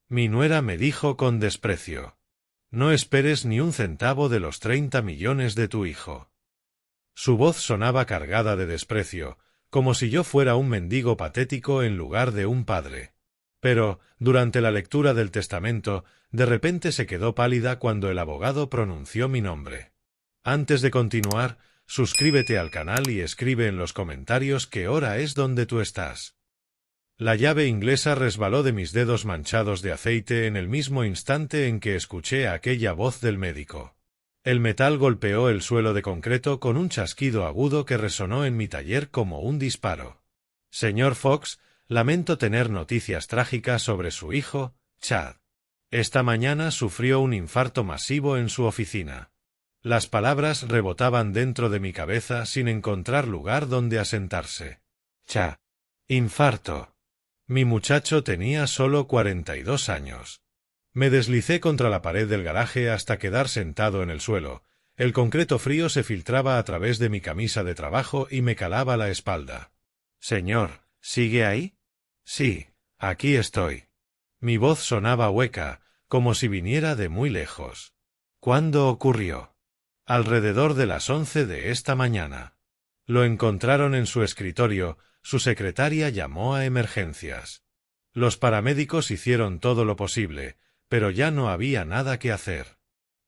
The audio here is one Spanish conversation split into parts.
Mi nuera me dijo con desprecio. No esperes ni un centavo de los 30 millones de tu hijo. Su voz sonaba cargada de desprecio, como si yo fuera un mendigo patético en lugar de un padre. Pero, durante la lectura del testamento, de repente se quedó pálida cuando el abogado pronunció mi nombre. Antes de continuar, suscríbete al canal y escribe en los comentarios qué hora es donde tú estás. La llave inglesa resbaló de mis dedos manchados de aceite en el mismo instante en que escuché aquella voz del médico. El metal golpeó el suelo de concreto con un chasquido agudo que resonó en mi taller como un disparo. Señor Fox, lamento tener noticias trágicas sobre su hijo, Chad. Esta mañana sufrió un infarto masivo en su oficina. Las palabras rebotaban dentro de mi cabeza sin encontrar lugar donde asentarse. Chad. Infarto. Mi muchacho tenía solo 42 años. Me deslicé contra la pared del garaje hasta quedar sentado en el suelo. El concreto frío se filtraba a través de mi camisa de trabajo y me calaba la espalda. Señor, ¿sigue ahí? Sí, aquí estoy. Mi voz sonaba hueca, como si viniera de muy lejos. ¿Cuándo ocurrió? Alrededor de las 11 de esta mañana. Lo encontraron en su escritorio. Su secretaria llamó a emergencias. Los paramédicos hicieron todo lo posible, pero ya no había nada que hacer.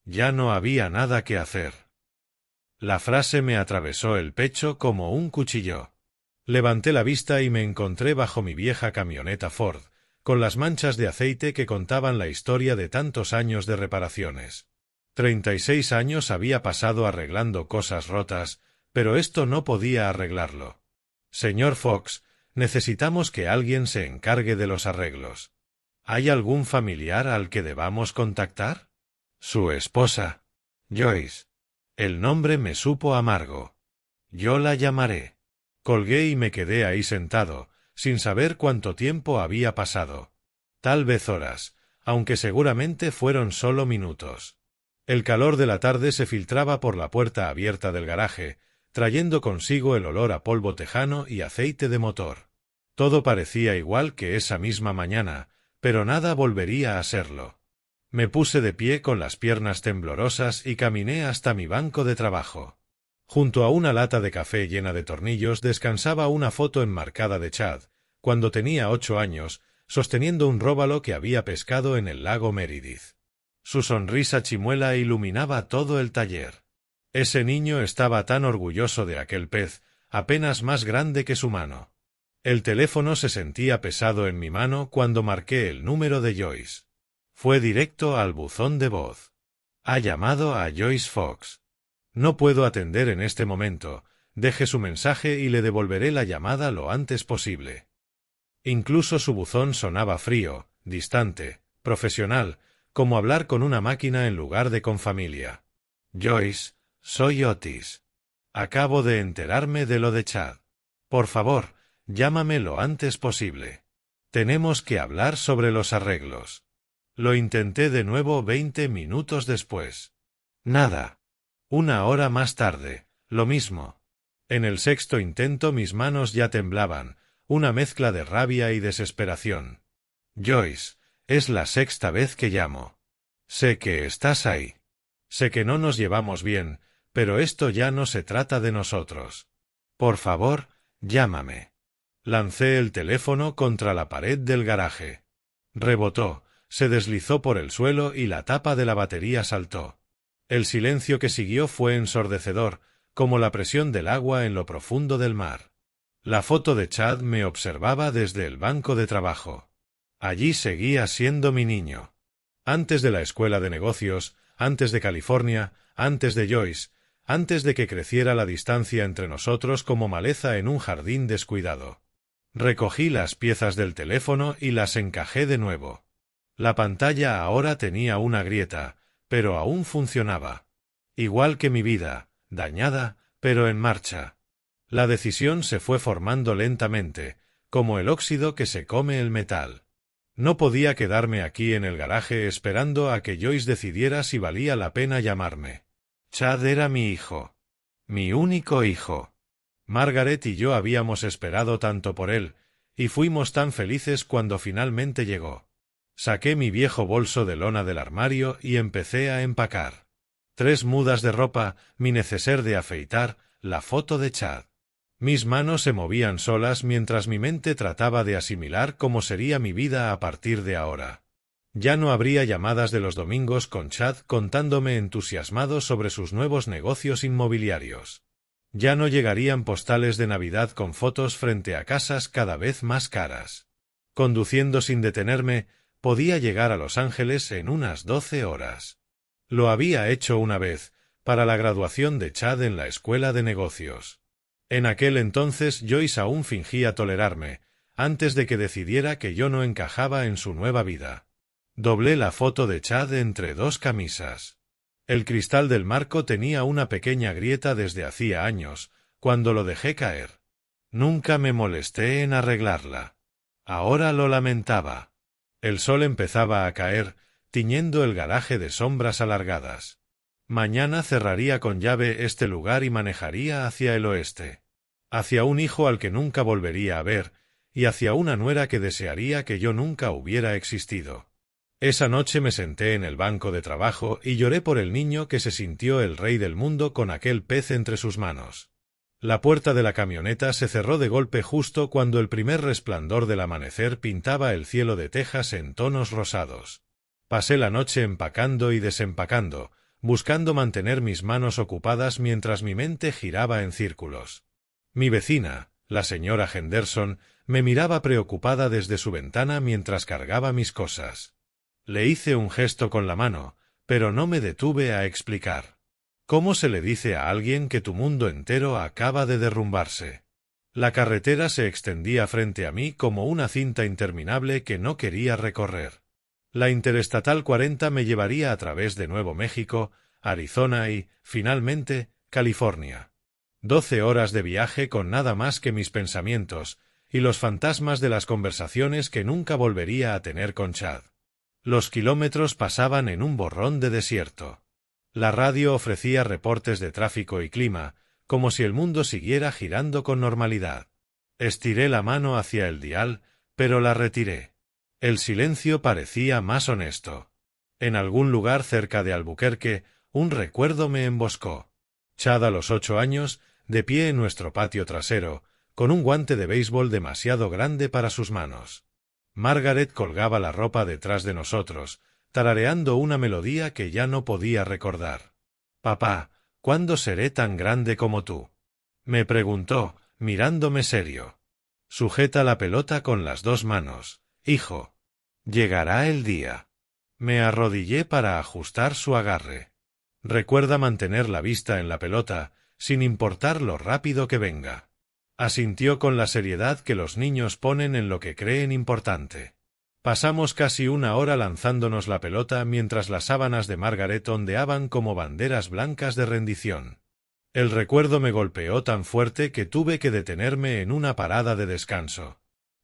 Ya no había nada que hacer. La frase me atravesó el pecho como un cuchillo. Levanté la vista y me encontré bajo mi vieja camioneta Ford, con las manchas de aceite que contaban la historia de tantos años de reparaciones. 36 años había pasado arreglando cosas rotas, pero esto no podía arreglarlo. Señor Fox, necesitamos que alguien se encargue de los arreglos. ¿Hay algún familiar al que debamos contactar? Su esposa. Joyce. El nombre me supo amargo. Yo la llamaré. Colgué y me quedé ahí sentado, sin saber cuánto tiempo había pasado. Tal vez horas, aunque seguramente fueron solo minutos. El calor de la tarde se filtraba por la puerta abierta del garaje, trayendo consigo el olor a polvo tejano y aceite de motor. Todo parecía igual que esa misma mañana, pero nada volvería a serlo. Me puse de pie con las piernas temblorosas y caminé hasta mi banco de trabajo. Junto a una lata de café llena de tornillos descansaba una foto enmarcada de Chad, cuando tenía 8 años, sosteniendo un róbalo que había pescado en el lago Meredith. Su sonrisa chimuela iluminaba todo el taller. Ese niño estaba tan orgulloso de aquel pez, apenas más grande que su mano. El teléfono se sentía pesado en mi mano cuando marqué el número de Joyce. Fue directo al buzón de voz. Ha llamado a Joyce Fox. No puedo atender en este momento. Deje su mensaje y le devolveré la llamada lo antes posible. Incluso su buzón sonaba frío, distante, profesional, como hablar con una máquina en lugar de con familia. Joyce, soy Otis. Acabo de enterarme de lo de Chad. Por favor, llámame lo antes posible. Tenemos que hablar sobre los arreglos. Lo intenté de nuevo 20 minutos después. Nada. 1 hora más tarde, lo mismo. En el sexto intento mis manos ya temblaban, una mezcla de rabia y desesperación. Joyce, es la 6ª vez que llamo. Sé que estás ahí. Sé que no nos llevamos bien, pero esto ya no se trata de nosotros. Por favor, llámame. Lancé el teléfono contra la pared del garaje. Rebotó, se deslizó por el suelo y la tapa de la batería saltó. El silencio que siguió fue ensordecedor, como la presión del agua en lo profundo del mar. La foto de Chad me observaba desde el banco de trabajo. Allí seguía siendo mi niño. Antes de la escuela de negocios, antes de California, antes de Joyce, antes de que creciera la distancia entre nosotros como maleza en un jardín descuidado. Recogí las piezas del teléfono y las encajé de nuevo. La pantalla ahora tenía una grieta, pero aún funcionaba. Igual que mi vida, dañada, pero en marcha. La decisión se fue formando lentamente, como el óxido que se come el metal. No podía quedarme aquí en el garaje esperando a que Joyce decidiera si valía la pena llamarme. Chad era mi hijo. Mi único hijo. Margaret y yo habíamos esperado tanto por él, y fuimos tan felices cuando finalmente llegó. Saqué mi viejo bolso de lona del armario y empecé a empacar. 3 mudas de ropa, mi neceser de afeitar, la foto de Chad. Mis manos se movían solas mientras mi mente trataba de asimilar cómo sería mi vida a partir de ahora. Ya no habría llamadas de los domingos con Chad contándome entusiasmado sobre sus nuevos negocios inmobiliarios. Ya no llegarían postales de Navidad con fotos frente a casas cada vez más caras. Conduciendo sin detenerme, podía llegar a Los Ángeles en unas 12 horas. Lo había hecho una vez, para la graduación de Chad en la escuela de negocios. En aquel entonces Joyce aún fingía tolerarme, antes de que decidiera que yo no encajaba en su nueva vida. Doblé la foto de Chad entre 2 camisas. El cristal del marco tenía una pequeña grieta desde hacía años, cuando lo dejé caer. Nunca me molesté en arreglarla. Ahora lo lamentaba. El sol empezaba a caer, tiñendo el garaje de sombras alargadas. Mañana cerraría con llave este lugar y manejaría hacia el oeste. Hacia un hijo al que nunca volvería a ver, y hacia una nuera que desearía que yo nunca hubiera existido. Esa noche me senté en el banco de trabajo y lloré por el niño que se sintió el rey del mundo con aquel pez entre sus manos. La puerta de la camioneta se cerró de golpe justo cuando el primer resplandor del amanecer pintaba el cielo de Texas en tonos rosados. Pasé la noche empacando y desempacando, buscando mantener mis manos ocupadas mientras mi mente giraba en círculos. Mi vecina, la señora Henderson, me miraba preocupada desde su ventana mientras cargaba mis cosas. Le hice un gesto con la mano, pero no me detuve a explicar. ¿Cómo se le dice a alguien que tu mundo entero acaba de derrumbarse? La carretera se extendía frente a mí como una cinta interminable que no quería recorrer. La Interestatal 40 me llevaría a través de Nuevo México, Arizona y, finalmente, California. 12 horas de viaje con nada más que mis pensamientos y los fantasmas de las conversaciones que nunca volvería a tener con Chad. Los kilómetros pasaban en un borrón de desierto. La radio ofrecía reportes de tráfico y clima, como si el mundo siguiera girando con normalidad. Estiré la mano hacia el dial, pero la retiré. El silencio parecía más honesto. En algún lugar cerca de Albuquerque, un recuerdo me emboscó. Chad a los 8 años, de pie en nuestro patio trasero, con un guante de béisbol demasiado grande para sus manos. Margaret colgaba la ropa detrás de nosotros, tarareando una melodía que ya no podía recordar. «Papá, ¿cuándo seré tan grande como tú?», me preguntó, mirándome serio. «Sujeta la pelota con las 2 manos, hijo. Llegará el día». Me arrodillé para ajustar su agarre. «Recuerda mantener la vista en la pelota, sin importar lo rápido que venga». Asintió con la seriedad que los niños ponen en lo que creen importante. Pasamos casi 1 hora lanzándonos la pelota mientras las sábanas de Margaret ondeaban como banderas blancas de rendición. El recuerdo me golpeó tan fuerte que tuve que detenerme en una parada de descanso.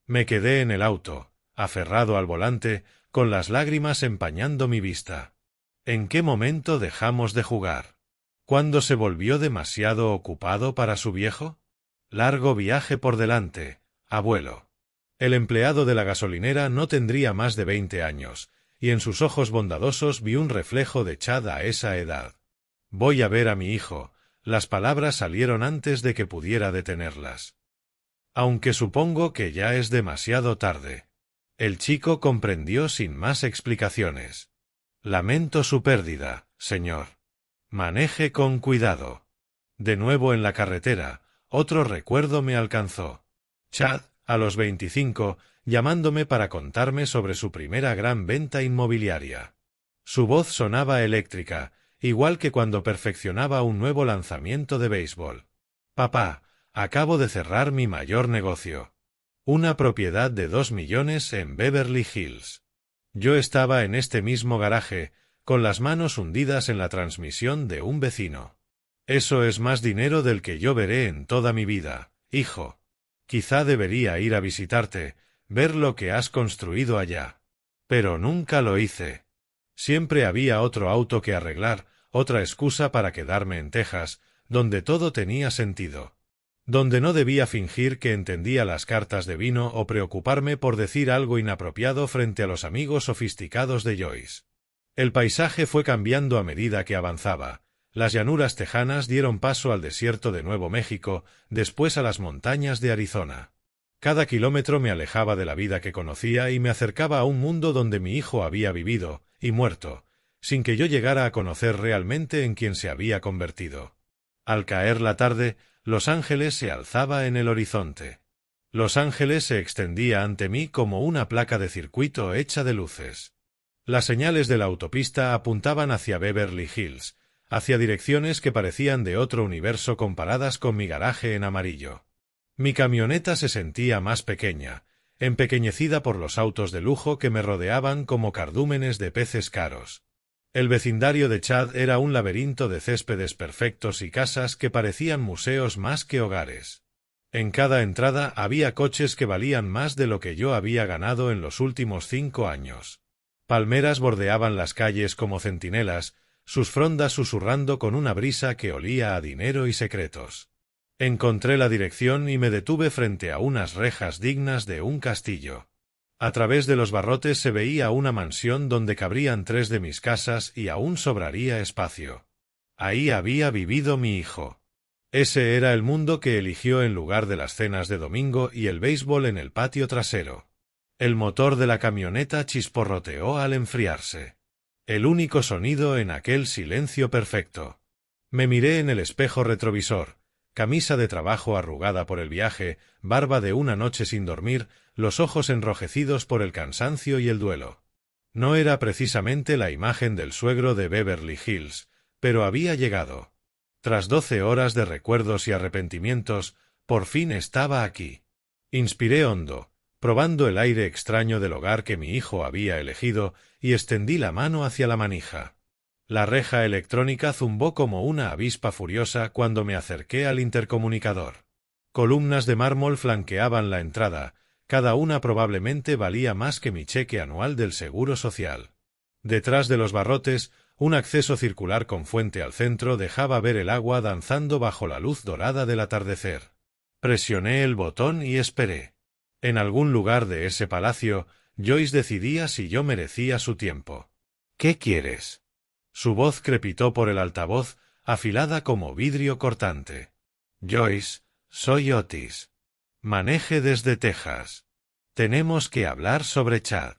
Me quedé en el auto, aferrado al volante, con las lágrimas empañando mi vista. ¿En qué momento dejamos de jugar? ¿Cuándo se volvió demasiado ocupado para su viejo? Largo viaje por delante, abuelo. El empleado de la gasolinera no tendría más de 20 años, y en sus ojos bondadosos vi un reflejo de Chad a esa edad. Voy a ver a mi hijo. Las palabras salieron antes de que pudiera detenerlas. Aunque supongo que ya es demasiado tarde. El chico comprendió sin más explicaciones. Lamento su pérdida, señor. Maneje con cuidado. De nuevo en la carretera, otro recuerdo me alcanzó. Chad, a los 25, llamándome para contarme sobre su primera gran venta inmobiliaria. Su voz sonaba eléctrica, igual que cuando perfeccionaba un nuevo lanzamiento de béisbol. «Papá, acabo de cerrar mi mayor negocio. Una propiedad de 2 millones en Beverly Hills». Yo estaba en este mismo garaje, con las manos hundidas en la transmisión de un vecino. «Eso es más dinero del que yo veré en toda mi vida, hijo. Quizá debería ir a visitarte, ver lo que has construido allá». Pero nunca lo hice. Siempre había otro auto que arreglar, otra excusa para quedarme en Texas, donde todo tenía sentido. donde no debía fingir que entendía las cartas de vino o preocuparme por decir algo inapropiado frente a los amigos sofisticados de Joyce. El paisaje fue cambiando a medida que avanzaba. Las llanuras tejanas dieron paso al desierto de Nuevo México, después a las montañas de Arizona. Cada kilómetro me alejaba de la vida que conocía y me acercaba a un mundo donde mi hijo había vivido y muerto, sin que yo llegara a conocer realmente en quién se había convertido. Al caer la tarde, Los Ángeles se alzaba en el horizonte. Los Ángeles se extendía ante mí como una placa de circuito hecha de luces. Las señales de la autopista apuntaban hacia Beverly Hills, hacia direcciones que parecían de otro universo comparadas con mi garaje en amarillo. Mi camioneta se sentía más pequeña, empequeñecida por los autos de lujo que me rodeaban como cardúmenes de peces caros. El vecindario de Chad era un laberinto de céspedes perfectos y casas que parecían museos más que hogares. En cada entrada había coches que valían más de lo que yo había ganado en los últimos 5 años. Palmeras bordeaban las calles como centinelas, sus frondas susurrando con una brisa que olía a dinero y secretos. Encontré la dirección y me detuve frente a unas rejas dignas de un castillo. A través de los barrotes se veía una mansión donde cabrían 3 de mis casas y aún sobraría espacio. Ahí había vivido mi hijo. Ese era el mundo que eligió en lugar de las cenas de domingo y el béisbol en el patio trasero. El motor de la camioneta chisporroteó al enfriarse. El único sonido en aquel silencio perfecto. Me miré en el espejo retrovisor. Camisa de trabajo arrugada por el viaje, barba de una noche sin dormir, los ojos enrojecidos por el cansancio y el duelo. No era precisamente la imagen del suegro de Beverly Hills, pero había llegado. Tras 12 horas de recuerdos y arrepentimientos, por fin estaba aquí. Inspiré hondo, probando el aire extraño del hogar que mi hijo había elegido, y extendí la mano hacia la manija. La reja electrónica zumbó como una avispa furiosa cuando me acerqué al intercomunicador. Columnas de mármol flanqueaban la entrada, cada una probablemente valía más que mi cheque anual del Seguro Social. Detrás de los barrotes, un acceso circular con fuente al centro dejaba ver el agua danzando bajo la luz dorada del atardecer. Presioné el botón y esperé. En algún lugar de ese palacio, Joyce decidía si yo merecía su tiempo. ¿Qué quieres? Su voz crepitó por el altavoz, afilada como vidrio cortante. Joyce, soy Otis. Maneje desde Texas. Tenemos que hablar sobre Chad.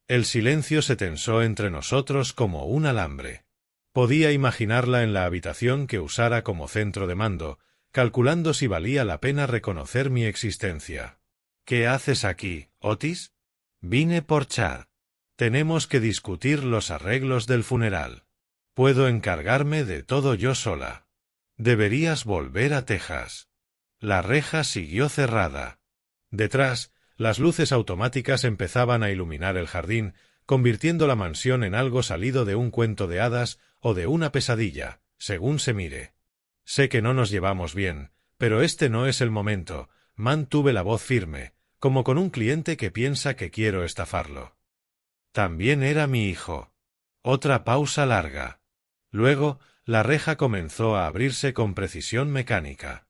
El silencio se tensó entre nosotros como un alambre. Podía imaginarla en la habitación que usara como centro de mando, calculando si valía la pena reconocer mi existencia. ¿Qué haces aquí, Otis? Vine por Chad. Tenemos que discutir los arreglos del funeral. Puedo encargarme de todo yo sola. Deberías volver a Texas. La reja siguió cerrada. Detrás, las luces automáticas empezaban a iluminar el jardín, convirtiendo la mansión en algo salido de un cuento de hadas o de una pesadilla, según se mire. Sé que no nos llevamos bien, pero este no es el momento. Mantuve la voz firme, como con un cliente que piensa que quiero estafarlo. También era mi hijo. Otra pausa larga. Luego, la reja comenzó a abrirse con precisión mecánica.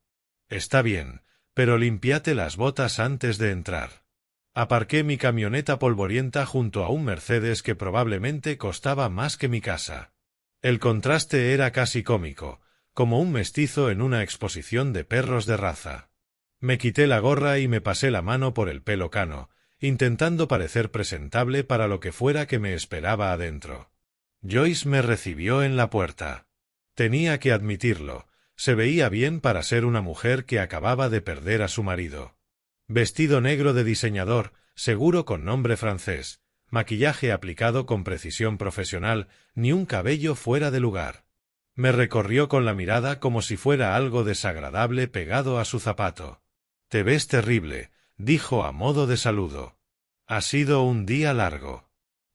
Está bien, pero limpiate las botas antes de entrar. Aparqué mi camioneta polvorienta junto a un Mercedes que probablemente costaba más que mi casa. El contraste era casi cómico, como un mestizo en una exposición de perros de raza. Me quité la gorra y me pasé la mano por el pelo cano, intentando parecer presentable para lo que fuera que me esperaba adentro. Joyce me recibió en la puerta. Tenía que admitirlo, se veía bien para ser una mujer que acababa de perder a su marido. Vestido negro de diseñador, seguro con nombre francés, maquillaje aplicado con precisión profesional, ni un cabello fuera de lugar. Me recorrió con la mirada como si fuera algo desagradable pegado a su zapato. «Te ves terrible», dijo a modo de saludo. «Ha sido un día largo».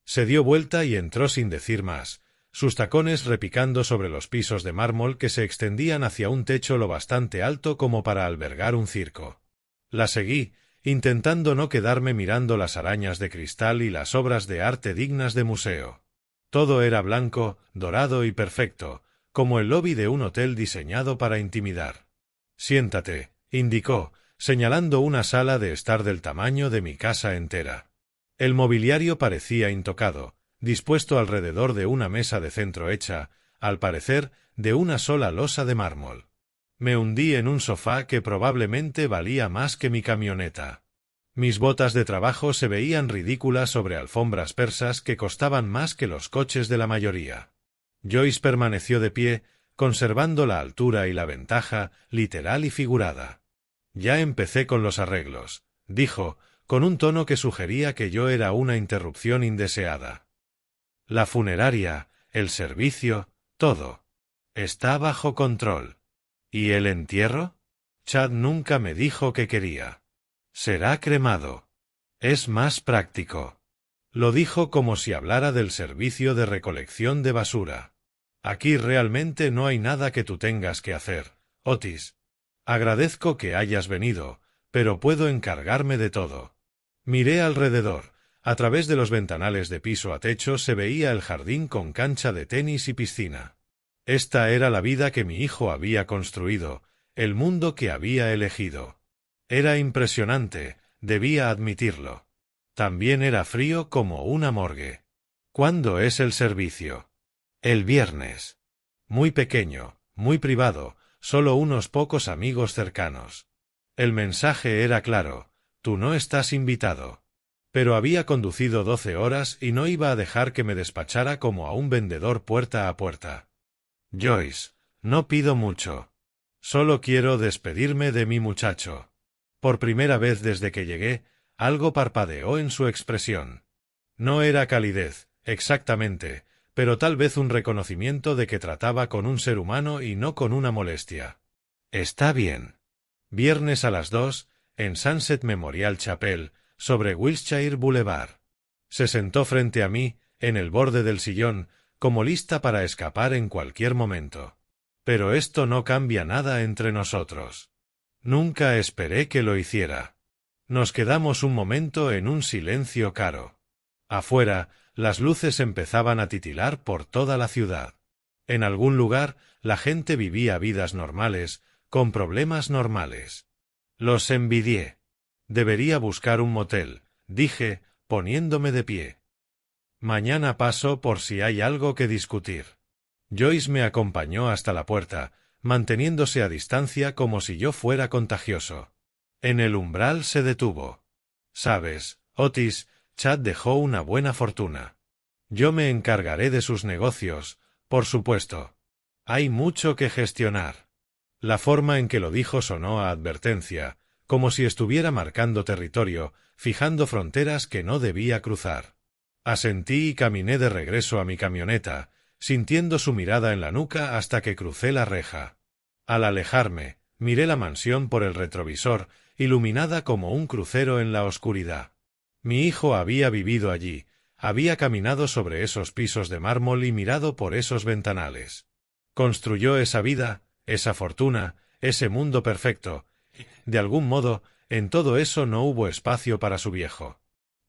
Se dio vuelta y entró sin decir más, sus tacones repicando sobre los pisos de mármol que se extendían hacia un techo lo bastante alto como para albergar un circo. La seguí, intentando no quedarme mirando las arañas de cristal y las obras de arte dignas de museo. Todo era blanco, dorado y perfecto, como el lobby de un hotel diseñado para intimidar. «Siéntate», indicó, señalando una sala de estar del tamaño de mi casa entera. El mobiliario parecía intocado, dispuesto alrededor de una mesa de centro hecha, al parecer, de una sola losa de mármol. Me hundí en un sofá que probablemente valía más que mi camioneta. Mis botas de trabajo se veían ridículas sobre alfombras persas que costaban más que los coches de la mayoría. Joyce permaneció de pie, conservando la altura y la ventaja, literal y figurada. Ya empecé con los arreglos, dijo, con un tono que sugería que yo era una interrupción indeseada. La funeraria, el servicio, todo. Está bajo control. ¿Y el entierro? Chad nunca me dijo que quería. Será cremado. Es más práctico. Lo dijo como si hablara del servicio de recolección de basura. Aquí realmente no hay nada que tú tengas que hacer, Otis. Agradezco que hayas venido, pero puedo encargarme de todo. Miré alrededor. A través de los ventanales de piso a techo se veía el jardín con cancha de tenis y piscina. Esta era la vida que mi hijo había construido, el mundo que había elegido. Era impresionante, debía admitirlo. También era frío como una morgue. ¿Cuándo es el servicio? El viernes. Muy pequeño, muy privado, solo unos pocos amigos cercanos. El mensaje era claro, tú no estás invitado. Pero había conducido 12 horas y no iba a dejar que me despachara como a un vendedor puerta a puerta. Joyce, no pido mucho. Solo quiero despedirme de mi muchacho. Por primera vez desde que llegué, algo parpadeó en su expresión. No era calidez, exactamente, pero tal vez un reconocimiento de que trataba con un ser humano y no con una molestia. Está bien. Viernes a las 2, en Sunset Memorial Chapel, sobre Wilshire Boulevard. Se sentó frente a mí, en el borde del sillón, como lista para escapar en cualquier momento. Pero esto no cambia nada entre nosotros. Nunca esperé que lo hiciera. Nos quedamos un momento en un silencio caro. Afuera, las luces empezaban a titilar por toda la ciudad. En algún lugar, la gente vivía vidas normales, con problemas normales. Los envidié. Debería buscar un motel, dije, poniéndome de pie. Mañana paso por si hay algo que discutir. Joyce me acompañó hasta la puerta, manteniéndose a distancia como si yo fuera contagioso. En el umbral se detuvo. Sabes, Otis, Chad dejó una buena fortuna. Yo me encargaré de sus negocios, por supuesto. Hay mucho que gestionar. La forma en que lo dijo sonó a advertencia, como si estuviera marcando territorio, fijando fronteras que no debía cruzar. Asentí y caminé de regreso a mi camioneta, sintiendo su mirada en la nuca hasta que crucé la reja. Al alejarme, miré la mansión por el retrovisor, iluminada como un crucero en la oscuridad. Mi hijo había vivido allí, había caminado sobre esos pisos de mármol y mirado por esos ventanales. Construyó esa vida, esa fortuna, ese mundo perfecto. De algún modo, en todo eso no hubo espacio para su viejo.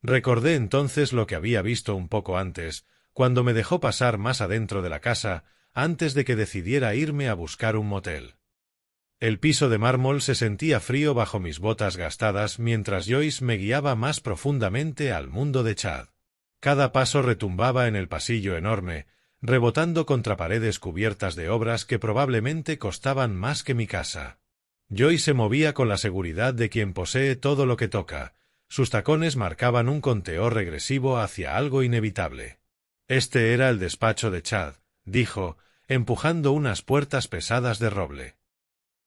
Recordé entonces lo que había visto un poco antes, cuando me dejó pasar más adentro de la casa, antes de que decidiera irme a buscar un motel. El piso de mármol se sentía frío bajo mis botas gastadas mientras Joyce me guiaba más profundamente al mundo de Chad. Cada paso retumbaba en el pasillo enorme, rebotando contra paredes cubiertas de obras que probablemente costaban más que mi casa. Joyce se movía con la seguridad de quien posee todo lo que toca. Sus tacones marcaban un conteo regresivo hacia algo inevitable. Este era el despacho de Chad, dijo, empujando unas puertas pesadas de roble.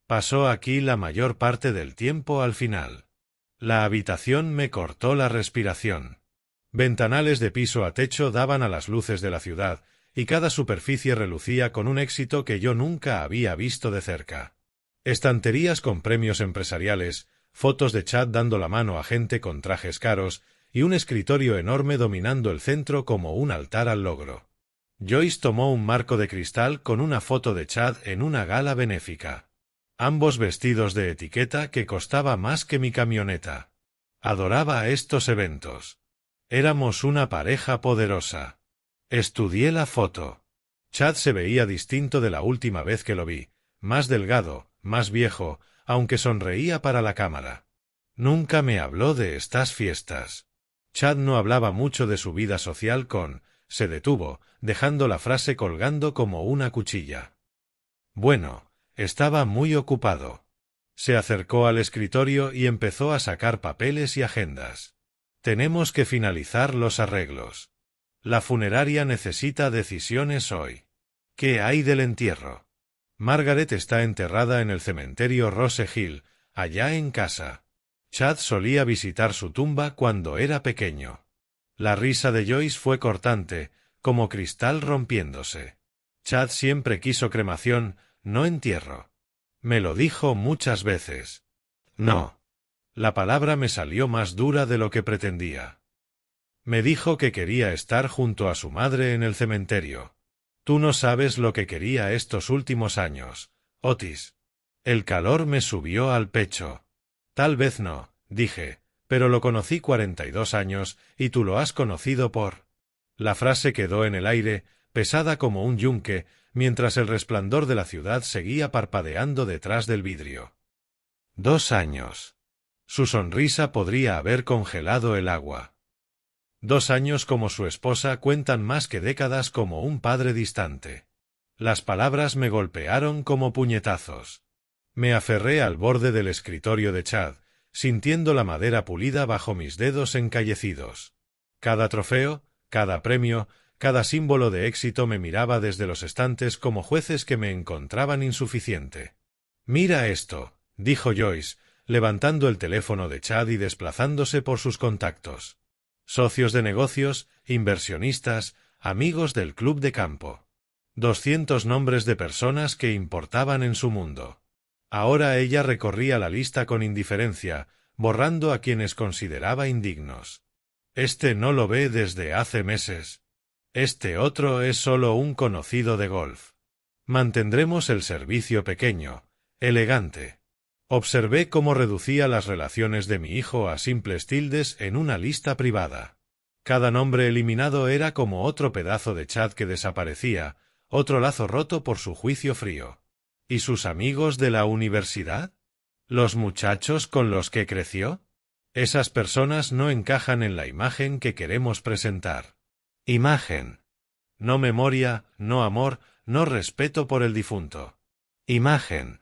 Pasó aquí la mayor parte del tiempo al final. La habitación me cortó la respiración. Ventanales de piso a techo daban a las luces de la ciudad, y cada superficie relucía con un éxito que yo nunca había visto de cerca. Estanterías con premios empresariales, fotos de Chad dando la mano a gente con trajes caros, y un escritorio enorme dominando el centro como un altar al logro. Joyce tomó un marco de cristal con una foto de Chad en una gala benéfica. Ambos vestidos de etiqueta que costaba más que mi camioneta. Adoraba estos eventos. Éramos una pareja poderosa. Estudié la foto. Chad se veía distinto de la última vez que lo vi, más delgado, más viejo, aunque sonreía para la cámara. Nunca me habló de estas fiestas. Chad no hablaba mucho de su vida social se detuvo, dejando la frase colgando como una cuchilla. Bueno, estaba muy ocupado. Se acercó al escritorio y empezó a sacar papeles y agendas. Tenemos que finalizar los arreglos. La funeraria necesita decisiones hoy. ¿Qué hay del entierro? Margaret está enterrada en el cementerio Rose Hill, allá en casa. Chad solía visitar su tumba cuando era pequeño. La risa de Joyce fue cortante, como cristal rompiéndose. Chad siempre quiso cremación, no entierro. Me lo dijo muchas veces. No. La palabra me salió más dura de lo que pretendía. Me dijo que quería estar junto a su madre en el cementerio. Tú no sabes lo que quería estos últimos años, Otis. El calor me subió al pecho. Tal vez no, dije, pero lo conocí 42 años y tú lo has conocido por... La frase quedó en el aire, pesada como un yunque, mientras el resplandor de la ciudad seguía parpadeando detrás del vidrio. 2 años. Su sonrisa podría haber congelado el agua. 2 años como su esposa cuentan más que décadas como un padre distante. Las palabras me golpearon como puñetazos. Me aferré al borde del escritorio de Chad, sintiendo la madera pulida bajo mis dedos encallecidos. Cada trofeo, cada premio, cada símbolo de éxito me miraba desde los estantes como jueces que me encontraban insuficiente. «Mira esto», dijo Joyce, levantando el teléfono de Chad y desplazándose por sus contactos. Socios de negocios, inversionistas, amigos del club de campo. 200 nombres de personas que importaban en su mundo. Ahora ella recorría la lista con indiferencia, borrando a quienes consideraba indignos. Este no lo ve desde hace meses. Este otro es solo un conocido de golf. Mantendremos el servicio pequeño, elegante. Observé cómo reducía las relaciones de mi hijo a simples tildes en una lista privada. Cada nombre eliminado era como otro pedazo de Chad que desaparecía, otro lazo roto por su juicio frío. ¿Y sus amigos de la universidad? ¿Los muchachos con los que creció? Esas personas no encajan en la imagen que queremos presentar. Imagen. No memoria, no amor, no respeto por el difunto. Imagen.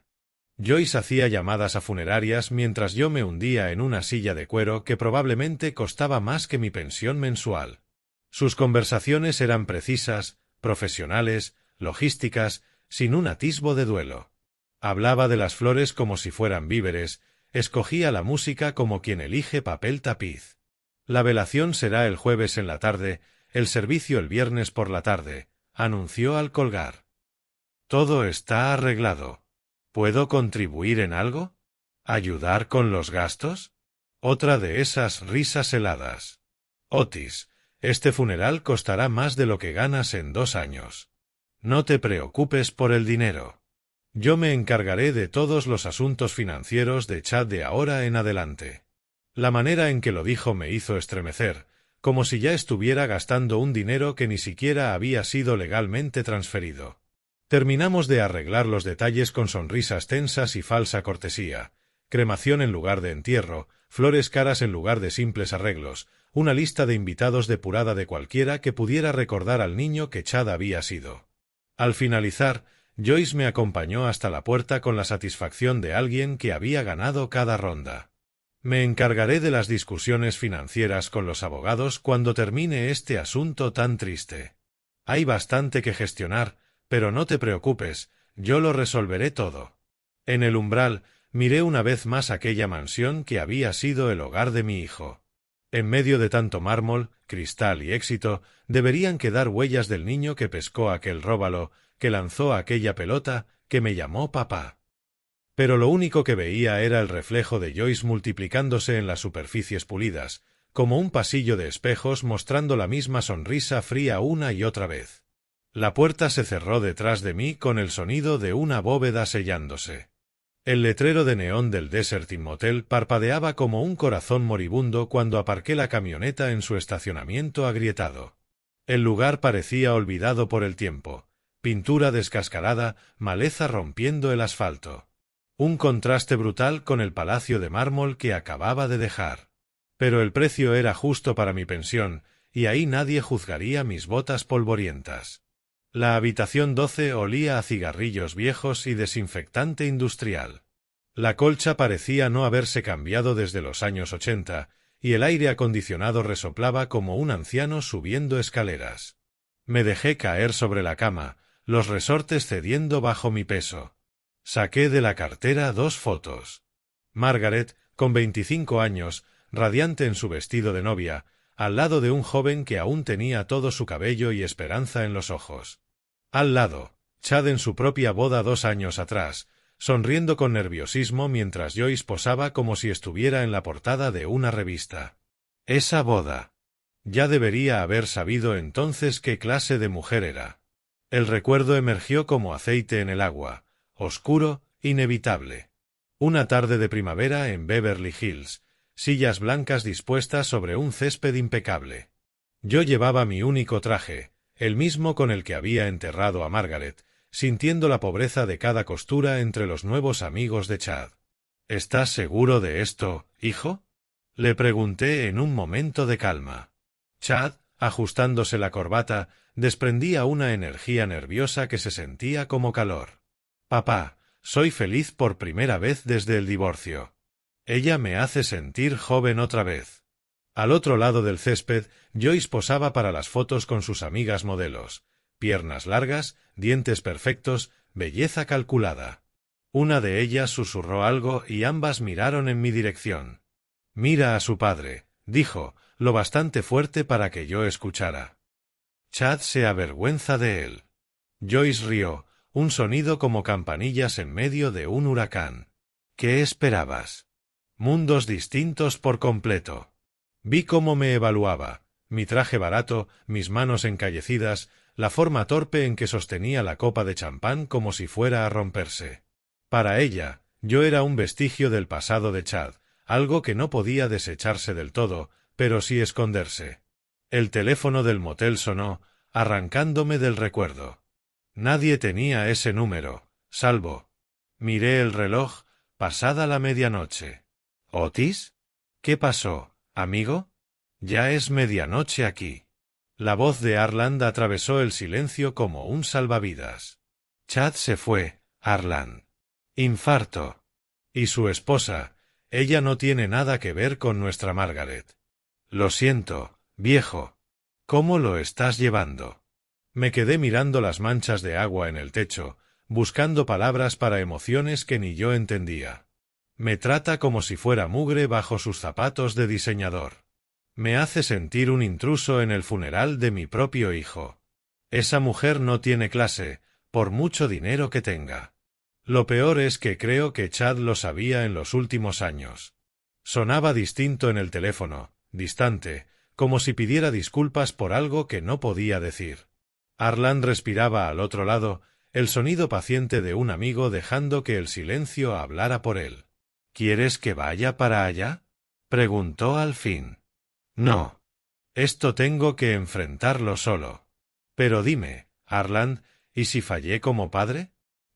Joyce hacía llamadas a funerarias mientras yo me hundía en una silla de cuero que probablemente costaba más que mi pensión mensual. Sus conversaciones eran precisas, profesionales, logísticas, sin un atisbo de duelo. Hablaba de las flores como si fueran víveres, escogía la música como quien elige papel tapiz. La velación será el jueves en la tarde, el servicio el viernes por la tarde, anunció al colgar. Todo está arreglado. ¿Puedo contribuir en algo? ¿Ayudar con los gastos? Otra de esas risas heladas. Otis, este funeral costará más de lo que ganas en 2 años. No te preocupes por el dinero. Yo me encargaré de todos los asuntos financieros de Chad de ahora en adelante. La manera en que lo dijo me hizo estremecer, como si ya estuviera gastando un dinero que ni siquiera había sido legalmente transferido. Terminamos de arreglar los detalles con sonrisas tensas y falsa cortesía, cremación en lugar de entierro, flores caras en lugar de simples arreglos, una lista de invitados depurada de cualquiera que pudiera recordar al niño que Chad había sido. Al finalizar, Joyce me acompañó hasta la puerta con la satisfacción de alguien que había ganado cada ronda. Me encargaré de las discusiones financieras con los abogados cuando termine este asunto tan triste. Hay bastante que gestionar, pero no te preocupes, yo lo resolveré todo. En el umbral, miré una vez más aquella mansión que había sido el hogar de mi hijo. En medio de tanto mármol, cristal y éxito, deberían quedar huellas del niño que pescó aquel róbalo, que lanzó aquella pelota, que me llamó papá. Pero lo único que veía era el reflejo de Joyce multiplicándose en las superficies pulidas, como un pasillo de espejos mostrando la misma sonrisa fría una y otra vez. La puerta se cerró detrás de mí con el sonido de una bóveda sellándose. El letrero de neón del Desertin Motel parpadeaba como un corazón moribundo cuando aparqué la camioneta en su estacionamiento agrietado. El lugar parecía olvidado por el tiempo, pintura descascarada, maleza rompiendo el asfalto. Un contraste brutal con el palacio de mármol que acababa de dejar. Pero el precio era justo para mi pensión, y ahí nadie juzgaría mis botas polvorientas. La habitación 12 olía a cigarrillos viejos y desinfectante industrial. La colcha parecía no haberse cambiado desde los años 80, y el aire acondicionado resoplaba como un anciano subiendo escaleras. Me dejé caer sobre la cama, los resortes cediendo bajo mi peso. Saqué de la cartera 2 fotos. Margaret, con 25 años, radiante en su vestido de novia, al lado de un joven que aún tenía todo su cabello y esperanza en los ojos. Al lado, Chad en su propia boda 2 años atrás, sonriendo con nerviosismo mientras Joyce posaba como si estuviera en la portada de una revista. Esa boda. Ya debería haber sabido entonces qué clase de mujer era. El recuerdo emergió como aceite en el agua, oscuro, inevitable. Una tarde de primavera en Beverly Hills, sillas blancas dispuestas sobre un césped impecable. Yo llevaba mi único traje, el mismo con el que había enterrado a Margaret, sintiendo la pobreza de cada costura entre los nuevos amigos de Chad. ¿Estás seguro de esto, hijo? Le pregunté en un momento de calma. Chad, ajustándose la corbata, desprendía una energía nerviosa que se sentía como calor. Papá, soy feliz por primera vez desde el divorcio. Ella me hace sentir joven otra vez. Al otro lado del césped, Joyce posaba para las fotos con sus amigas modelos. Piernas largas, dientes perfectos, belleza calculada. Una de ellas susurró algo y ambas miraron en mi dirección. Mira a su padre, dijo, lo bastante fuerte para que yo escuchara. Chad se avergüenza de él. Joyce rió, un sonido como campanillas en medio de un huracán. ¿Qué esperabas? Mundos distintos por completo. Vi cómo me evaluaba, mi traje barato, mis manos encallecidas, la forma torpe en que sostenía la copa de champán como si fuera a romperse. Para ella, yo era un vestigio del pasado de Chad, algo que no podía desecharse del todo, pero sí esconderse. El teléfono del motel sonó, arrancándome del recuerdo. Nadie tenía ese número, salvo. Miré el reloj, pasada la medianoche. ¿Otis? ¿Qué pasó, amigo? Ya es medianoche aquí. La voz de Arland atravesó el silencio como un salvavidas. Chad se fue, Arland. Infarto. Y su esposa, ella no tiene nada que ver con nuestra Margaret. Lo siento, viejo. ¿Cómo lo estás llevando? Me quedé mirando las manchas de agua en el techo, buscando palabras para emociones que ni yo entendía. Me trata como si fuera mugre bajo sus zapatos de diseñador. Me hace sentir un intruso en el funeral de mi propio hijo. Esa mujer no tiene clase, por mucho dinero que tenga. Lo peor es que creo que Chad lo sabía en los últimos años. Sonaba distinto en el teléfono, distante, como si pidiera disculpas por algo que no podía decir. Arland respiraba al otro lado, el sonido paciente de un amigo dejando que el silencio hablara por él. ¿Quieres que vaya para allá? Preguntó al fin. No. Esto tengo que enfrentarlo solo. Pero dime, Arland, ¿y si fallé como padre?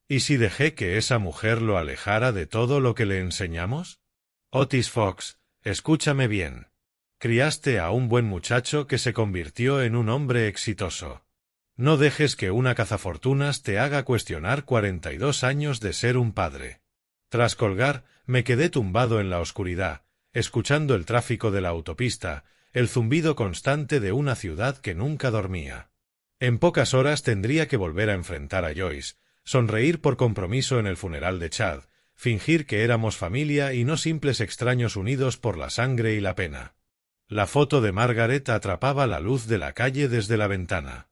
¿Y si dejé que esa mujer lo alejara de todo lo que le enseñamos? Otis Fox, escúchame bien. Criaste a un buen muchacho que se convirtió en un hombre exitoso. No dejes que una cazafortunas te haga cuestionar 42 años de ser un padre. Tras colgar, me quedé tumbado en la oscuridad, escuchando el tráfico de la autopista, el zumbido constante de una ciudad que nunca dormía. En pocas horas tendría que volver a enfrentar a Joyce, sonreír por compromiso en el funeral de Chad, fingir que éramos familia y no simples extraños unidos por la sangre y la pena. La foto de Margaret atrapaba la luz de la calle desde la ventana.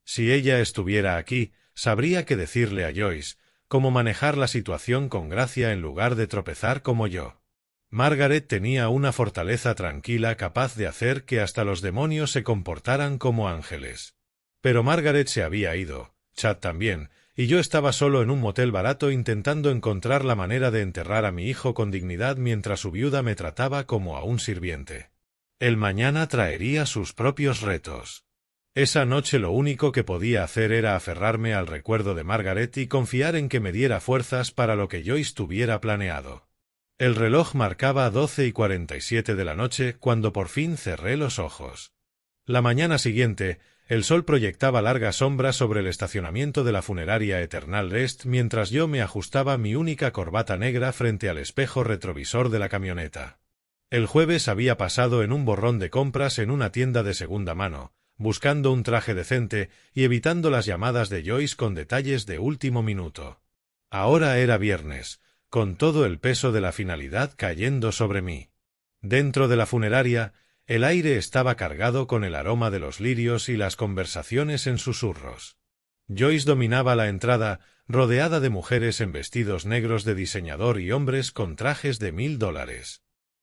Si ella estuviera aquí, sabría qué decirle a Joyce, cómo manejar la situación con gracia en lugar de tropezar como yo. Margaret tenía una fortaleza tranquila capaz de hacer que hasta los demonios se comportaran como ángeles. Pero Margaret se había ido, Chad también, y yo estaba solo en un motel barato intentando encontrar la manera de enterrar a mi hijo con dignidad mientras su viuda me trataba como a un sirviente. El mañana traería sus propios retos. Esa noche lo único que podía hacer era aferrarme al recuerdo de Margaret y confiar en que me diera fuerzas para lo que Joyce tuviera planeado. El reloj marcaba 12:47 de la noche cuando por fin cerré los ojos. La mañana siguiente, el sol proyectaba largas sombras sobre el estacionamiento de la funeraria Eternal Rest mientras yo me ajustaba mi única corbata negra frente al espejo retrovisor de la camioneta. El jueves había pasado en un borrón de compras en una tienda de segunda mano, buscando un traje decente y evitando las llamadas de Joyce con detalles de último minuto. Ahora era viernes, con todo el peso de la finalidad cayendo sobre mí. Dentro de la funeraria, el aire estaba cargado con el aroma de los lirios y las conversaciones en susurros. Joyce dominaba la entrada, rodeada de mujeres en vestidos negros de diseñador y hombres con trajes de $1000.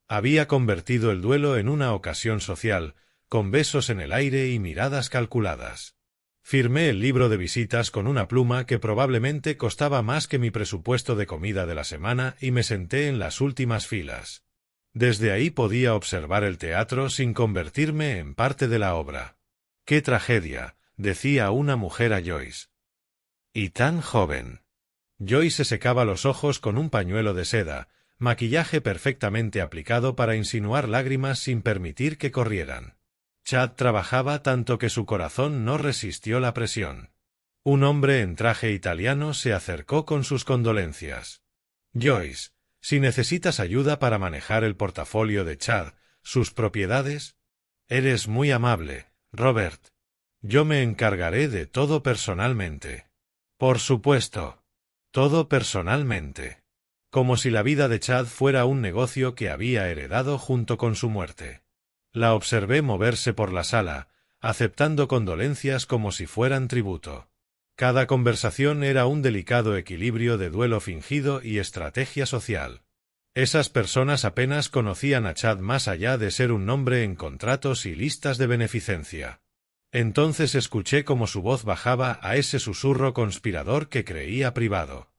Había convertido el duelo en una ocasión social, con besos en el aire y miradas calculadas. Firmé el libro de visitas con una pluma que probablemente costaba más que mi presupuesto de comida de la semana y me senté en las últimas filas. Desde ahí podía observar el teatro sin convertirme en parte de la obra. «¡Qué tragedia!», decía una mujer a Joyce. «Y tan joven». Joyce se secaba los ojos con un pañuelo de seda, maquillaje perfectamente aplicado para insinuar lágrimas sin permitir que corrieran. Chad trabajaba tanto que su corazón no resistió la presión. Un hombre en traje italiano se acercó con sus condolencias. «Joyce, si necesitas ayuda para manejar el portafolio de Chad, sus propiedades...». «Eres muy amable, Robert. Yo me encargaré de todo personalmente». «Por supuesto. Todo personalmente». Como si la vida de Chad fuera un negocio que había heredado junto con su muerte. La observé moverse por la sala, aceptando condolencias como si fueran tributo. Cada conversación era un delicado equilibrio de duelo fingido y estrategia social. Esas personas apenas conocían a Chad más allá de ser un nombre en contratos y listas de beneficencia. Entonces escuché cómo su voz bajaba a ese susurro conspirador que creía privado.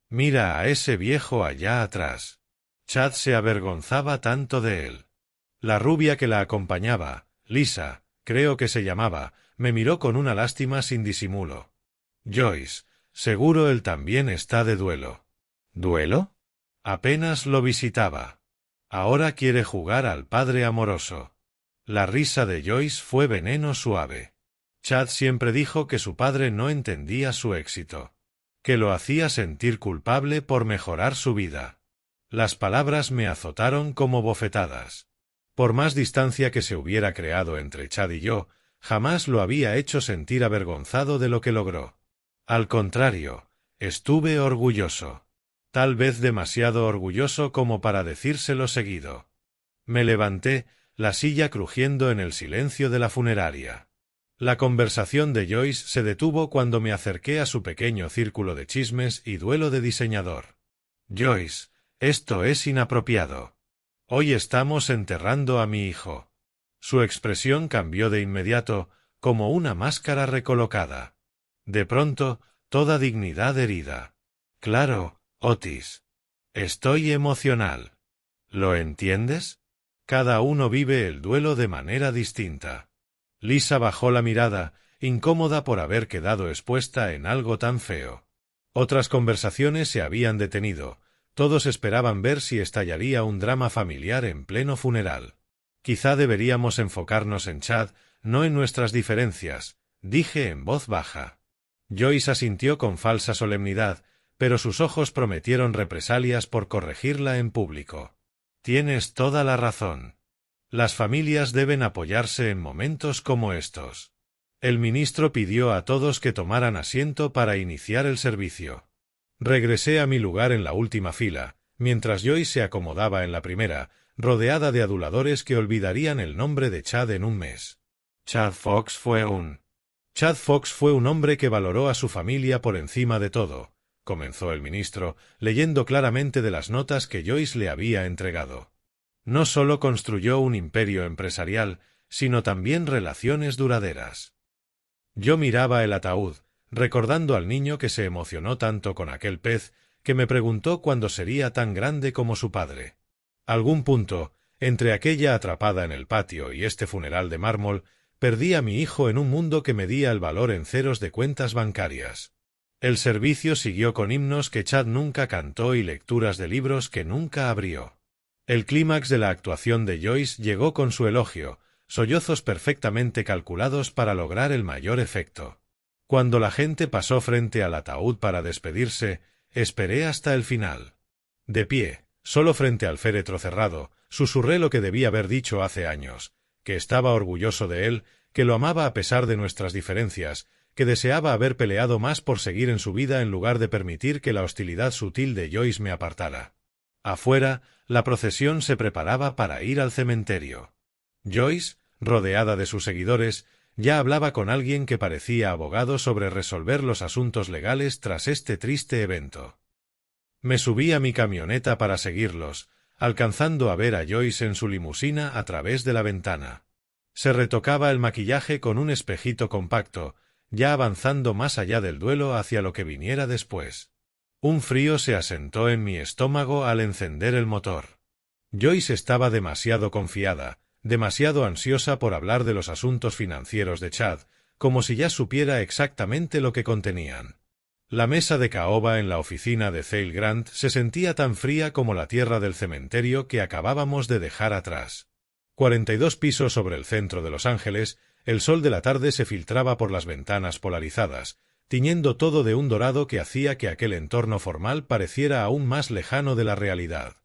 «Mira a ese viejo allá atrás». Chad se avergonzaba tanto de él. La rubia que la acompañaba, Lisa, creo que se llamaba, me miró con una lástima sin disimulo. «Joyce, seguro él también está de duelo». «¿Duelo?». «Apenas lo visitaba. Ahora quiere jugar al padre amoroso». La risa de Joyce fue veneno suave. Chad siempre dijo que su padre no entendía su éxito, que lo hacía sentir culpable por mejorar su vida. Las palabras me azotaron como bofetadas. Por más distancia que se hubiera creado entre Chad y yo, jamás lo había hecho sentir avergonzado de lo que logró. Al contrario, estuve orgulloso. Tal vez demasiado orgulloso como para decírselo seguido. Me levanté, la silla crujiendo en el silencio de la funeraria. La conversación de Joyce se detuvo cuando me acerqué a su pequeño círculo de chismes y duelo de diseñador. «Joyce, esto es inapropiado. Hoy estamos enterrando a mi hijo». Su expresión cambió de inmediato, como una máscara recolocada. De pronto, toda dignidad herida. «Claro, Otis. Estoy emocional. ¿Lo entiendes? Cada uno vive el duelo de manera distinta». Lisa bajó la mirada, incómoda por haber quedado expuesta en algo tan feo. Otras conversaciones se habían detenido. Todos esperaban ver si estallaría un drama familiar en pleno funeral. «Quizá deberíamos enfocarnos en Chad, no en nuestras diferencias», dije en voz baja. Joyce asintió con falsa solemnidad, pero sus ojos prometieron represalias por corregirla en público. «Tienes toda la razón. Las familias deben apoyarse en momentos como estos». El ministro pidió a todos que tomaran asiento para iniciar el servicio. Regresé a mi lugar en la última fila, mientras Joyce se acomodaba en la primera, rodeada de aduladores que olvidarían el nombre de Chad en un mes. Chad Fox fue un hombre que valoró a su familia por encima de todo, comenzó el ministro, leyendo claramente de las notas que Joyce le había entregado. No solo construyó un imperio empresarial, sino también relaciones duraderas. Yo miraba el ataúd, recordando al niño que se emocionó tanto con aquel pez, que me preguntó cuándo sería tan grande como su padre. Algún punto, entre aquella atrapada en el patio y este funeral de mármol, perdí a mi hijo en un mundo que medía el valor en ceros de cuentas bancarias. El servicio siguió con himnos que Chad nunca cantó y lecturas de libros que nunca abrió. El clímax de la actuación de Joyce llegó con su elogio, sollozos perfectamente calculados para lograr el mayor efecto. Cuando la gente pasó frente al ataúd para despedirse, esperé hasta el final. De pie, solo frente al féretro cerrado, susurré lo que debía haber dicho hace años, que estaba orgulloso de él, que lo amaba a pesar de nuestras diferencias, que deseaba haber peleado más por seguir en su vida en lugar de permitir que la hostilidad sutil de Joyce me apartara. Afuera, la procesión se preparaba para ir al cementerio. Joyce, rodeada de sus seguidores, ya hablaba con alguien que parecía abogado sobre resolver los asuntos legales tras este triste evento. Me subí a mi camioneta para seguirlos, alcanzando a ver a Joyce en su limusina a través de la ventana. Se retocaba el maquillaje con un espejito compacto, ya avanzando más allá del duelo hacia lo que viniera después. Un frío se asentó en mi estómago al encender el motor. Joyce estaba demasiado confiada, demasiado ansiosa por hablar de los asuntos financieros de Chad, como si ya supiera exactamente lo que contenían. La mesa de caoba en la oficina de Thale Grant se sentía tan fría como la tierra del cementerio que acabábamos de dejar atrás. 42 pisos sobre el centro de Los Ángeles, el sol de la tarde se filtraba por las ventanas polarizadas, tiñendo todo de un dorado que hacía que aquel entorno formal pareciera aún más lejano de la realidad.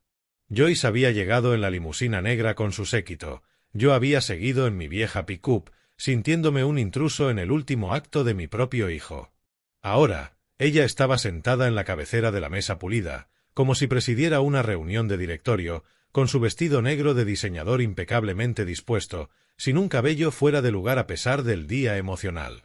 Joyce había llegado en la limusina negra con su séquito. Yo había seguido en mi vieja pick-up, sintiéndome un intruso en el último acto de mi propio hijo. Ahora, ella estaba sentada en la cabecera de la mesa pulida, como si presidiera una reunión de directorio, con su vestido negro de diseñador impecablemente dispuesto, sin un cabello fuera de lugar a pesar del día emocional.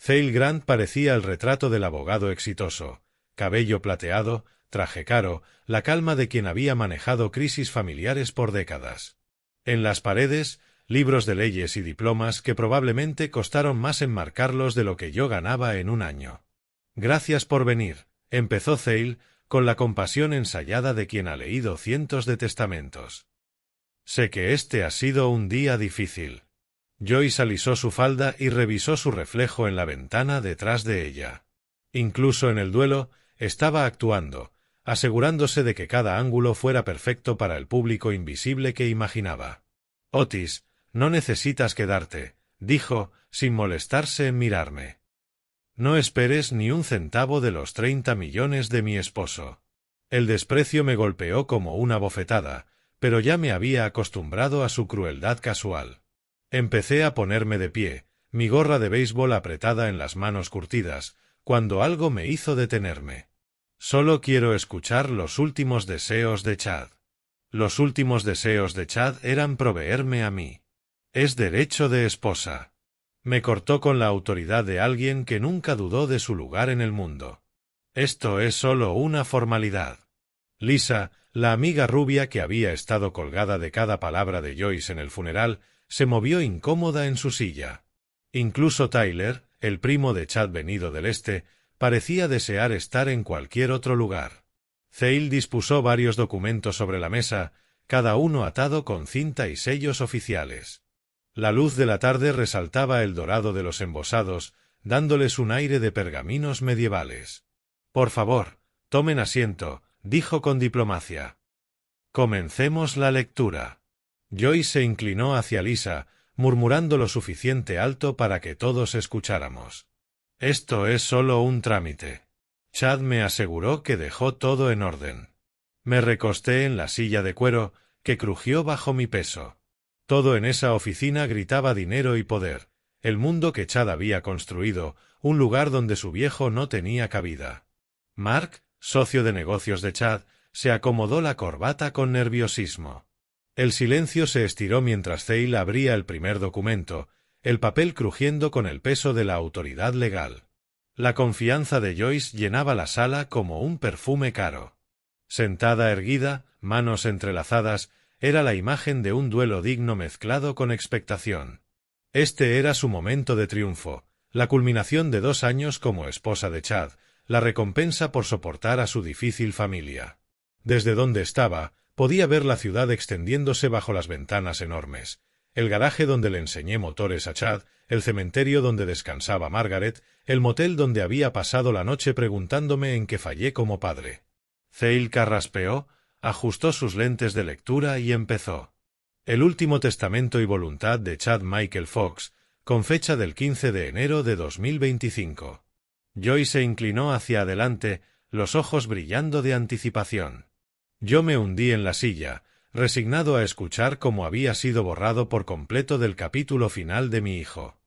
Thale Grant parecía el retrato del abogado exitoso, cabello plateado, traje caro, la calma de quien había manejado crisis familiares por décadas. En las paredes, libros de leyes y diplomas que probablemente costaron más enmarcarlos de lo que yo ganaba en un año. Gracias por venir, empezó Thale, con la compasión ensayada de quien ha leído cientos de testamentos. Sé que este ha sido un día difícil. Joyce alisó su falda y revisó su reflejo en la ventana detrás de ella. Incluso en el duelo, estaba actuando, asegurándose de que cada ángulo fuera perfecto para el público invisible que imaginaba. Otis, no necesitas quedarte, dijo, sin molestarse en mirarme. No esperes ni un centavo de los 30 millones de mi esposo. El desprecio me golpeó como una bofetada, pero ya me había acostumbrado a su crueldad casual. Empecé a ponerme de pie, mi gorra de béisbol apretada en las manos curtidas, cuando algo me hizo detenerme. Solo quiero escuchar los últimos deseos de Chad. Los últimos deseos de Chad eran proveerme a mí. Es derecho de esposa. Me cortó con la autoridad de alguien que nunca dudó de su lugar en el mundo. Esto es solo una formalidad. Lisa, la amiga rubia que había estado colgada de cada palabra de Joyce en el funeral, se movió incómoda en su silla. Incluso Tyler, el primo de Chad venido del este, parecía desear estar en cualquier otro lugar. Thale dispuso varios documentos sobre la mesa, cada uno atado con cinta y sellos oficiales. La luz de la tarde resaltaba el dorado de los embosados, dándoles un aire de pergaminos medievales. Por favor, tomen asiento, dijo con diplomacia. Comencemos la lectura. Joyce se inclinó hacia Lisa, murmurando lo suficiente alto para que todos escucháramos. Esto es solo un trámite. Chad me aseguró que dejó todo en orden. Me recosté en la silla de cuero, que crujió bajo mi peso. Todo en esa oficina gritaba dinero y poder, el mundo que Chad había construido, un lugar donde su viejo no tenía cabida. Mark, socio de negocios de Chad, se acomodó la corbata con nerviosismo. El silencio se estiró mientras Thale abría el primer documento, el papel crujiendo con el peso de la autoridad legal. La confianza de Joyce llenaba la sala como un perfume caro. Sentada erguida, manos entrelazadas, era la imagen de un duelo digno mezclado con expectación. Este era su momento de triunfo, la culminación de 2 años como esposa de Chad, la recompensa por soportar a su difícil familia. Desde donde estaba, podía ver la ciudad extendiéndose bajo las ventanas enormes. el garaje donde le enseñé motores a Chad, el cementerio donde descansaba Margaret, el motel donde había pasado la noche preguntándome en qué fallé como padre. Zale carraspeó, ajustó sus lentes de lectura y empezó. El último testamento y voluntad de Chad Michael Fox, con fecha del 15 de enero de 2025. Joyce se inclinó hacia adelante, los ojos brillando de anticipación. Yo me hundí en la silla, resignado a escuchar cómo había sido borrado por completo del capítulo final de mi hijo.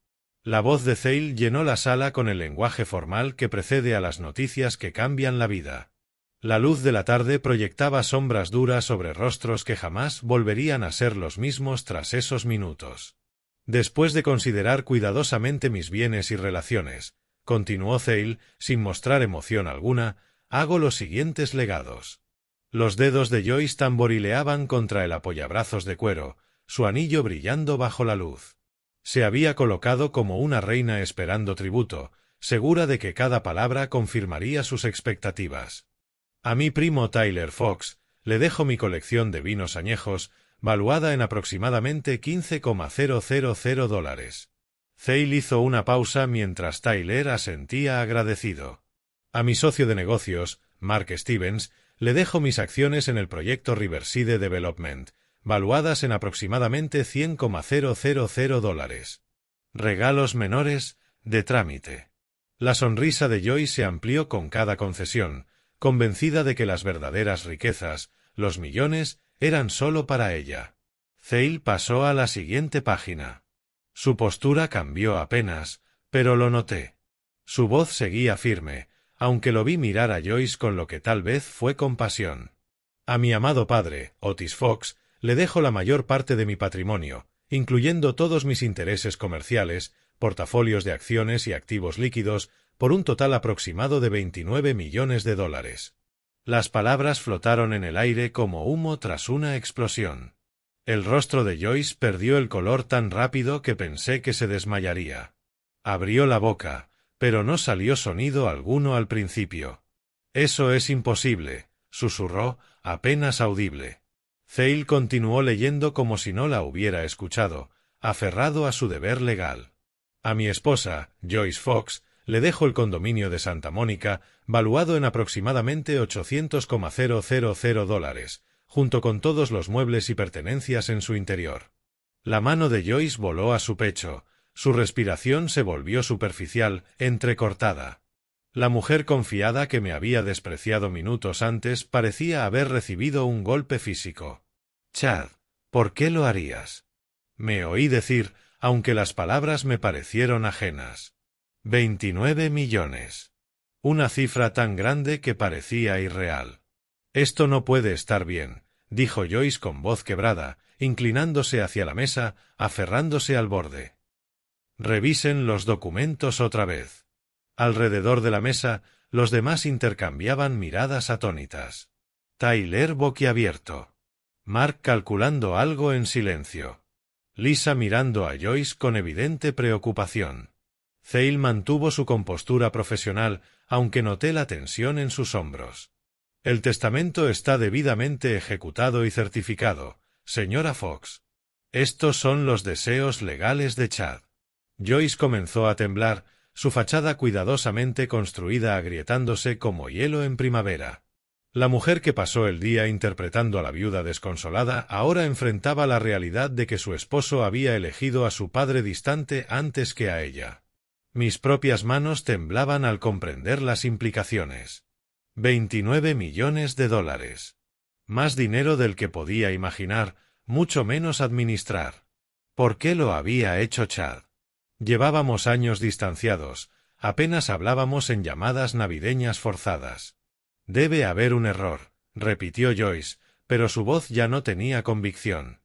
La voz de Zale llenó la sala con el lenguaje formal que precede a las noticias que cambian la vida. La luz de la tarde proyectaba sombras duras sobre rostros que jamás volverían a ser los mismos tras esos minutos. Después de considerar cuidadosamente mis bienes y relaciones, continuó Zale, sin mostrar emoción alguna, hago los siguientes legados. Los dedos de Joyce tamborileaban contra el apoyabrazos de cuero, su anillo brillando bajo la luz. Se había colocado como una reina esperando tributo, segura de que cada palabra confirmaría sus expectativas. A mi primo Tyler Fox le dejo mi colección de vinos añejos, valuada en aproximadamente $15,000. Zale hizo una pausa mientras Tyler asentía agradecido. A mi socio de negocios, Mark Stevens, le dejo mis acciones en el proyecto Riverside Development, valuadas en aproximadamente $100,000. Regalos menores, de trámite. La sonrisa de Joyce se amplió con cada concesión, convencida de que las verdaderas riquezas, los millones, eran solo para ella. Zale pasó a la siguiente página. Su postura cambió apenas, pero lo noté. Su voz seguía firme, aunque lo vi mirar a Joyce con lo que tal vez fue compasión. A mi amado padre, Otis Fox, le dejo la mayor parte de mi patrimonio, incluyendo todos mis intereses comerciales, portafolios de acciones y activos líquidos, por un total aproximado de $29 millones. Las palabras flotaron en el aire como humo tras una explosión. El rostro de Joyce perdió el color tan rápido que pensé que se desmayaría. Abrió la boca, pero no salió sonido alguno al principio. «Eso es imposible», susurró, apenas audible. Zale continuó leyendo como si no la hubiera escuchado, aferrado a su deber legal. A mi esposa, Joyce Fox, le dejo el condominio de Santa Mónica, valuado en aproximadamente $800,000, junto con todos los muebles y pertenencias en su interior. La mano de Joyce voló a su pecho, su respiración se volvió superficial, entrecortada. La mujer confiada que me había despreciado minutos antes parecía haber recibido un golpe físico. «Chad, ¿por qué lo harías?», me oí decir, aunque las palabras me parecieron ajenas. 29 millones. Una cifra tan grande que parecía irreal. «Esto no puede estar bien», dijo Joyce con voz quebrada, inclinándose hacia la mesa, aferrándose al borde. «Revisen los documentos otra vez». Alrededor de la mesa, los demás intercambiaban miradas atónitas. Tyler boquiabierto. Mark calculando algo en silencio. Lisa mirando a Joyce con evidente preocupación. Zale mantuvo su compostura profesional, aunque noté la tensión en sus hombros. «El testamento está debidamente ejecutado y certificado, señora Fox. Estos son los deseos legales de Chad». Joyce comenzó a temblar, su fachada cuidadosamente construida agrietándose como hielo en primavera. La mujer que pasó el día interpretando a la viuda desconsolada ahora enfrentaba la realidad de que su esposo había elegido a su padre distante antes que a ella. Mis propias manos temblaban al comprender las implicaciones. 29 millones de dólares. Más dinero del que podía imaginar, mucho menos administrar. ¿Por qué lo había hecho Chad? Llevábamos años distanciados, apenas hablábamos en llamadas navideñas forzadas. «Debe haber un error», repitió Joyce, pero su voz ya no tenía convicción.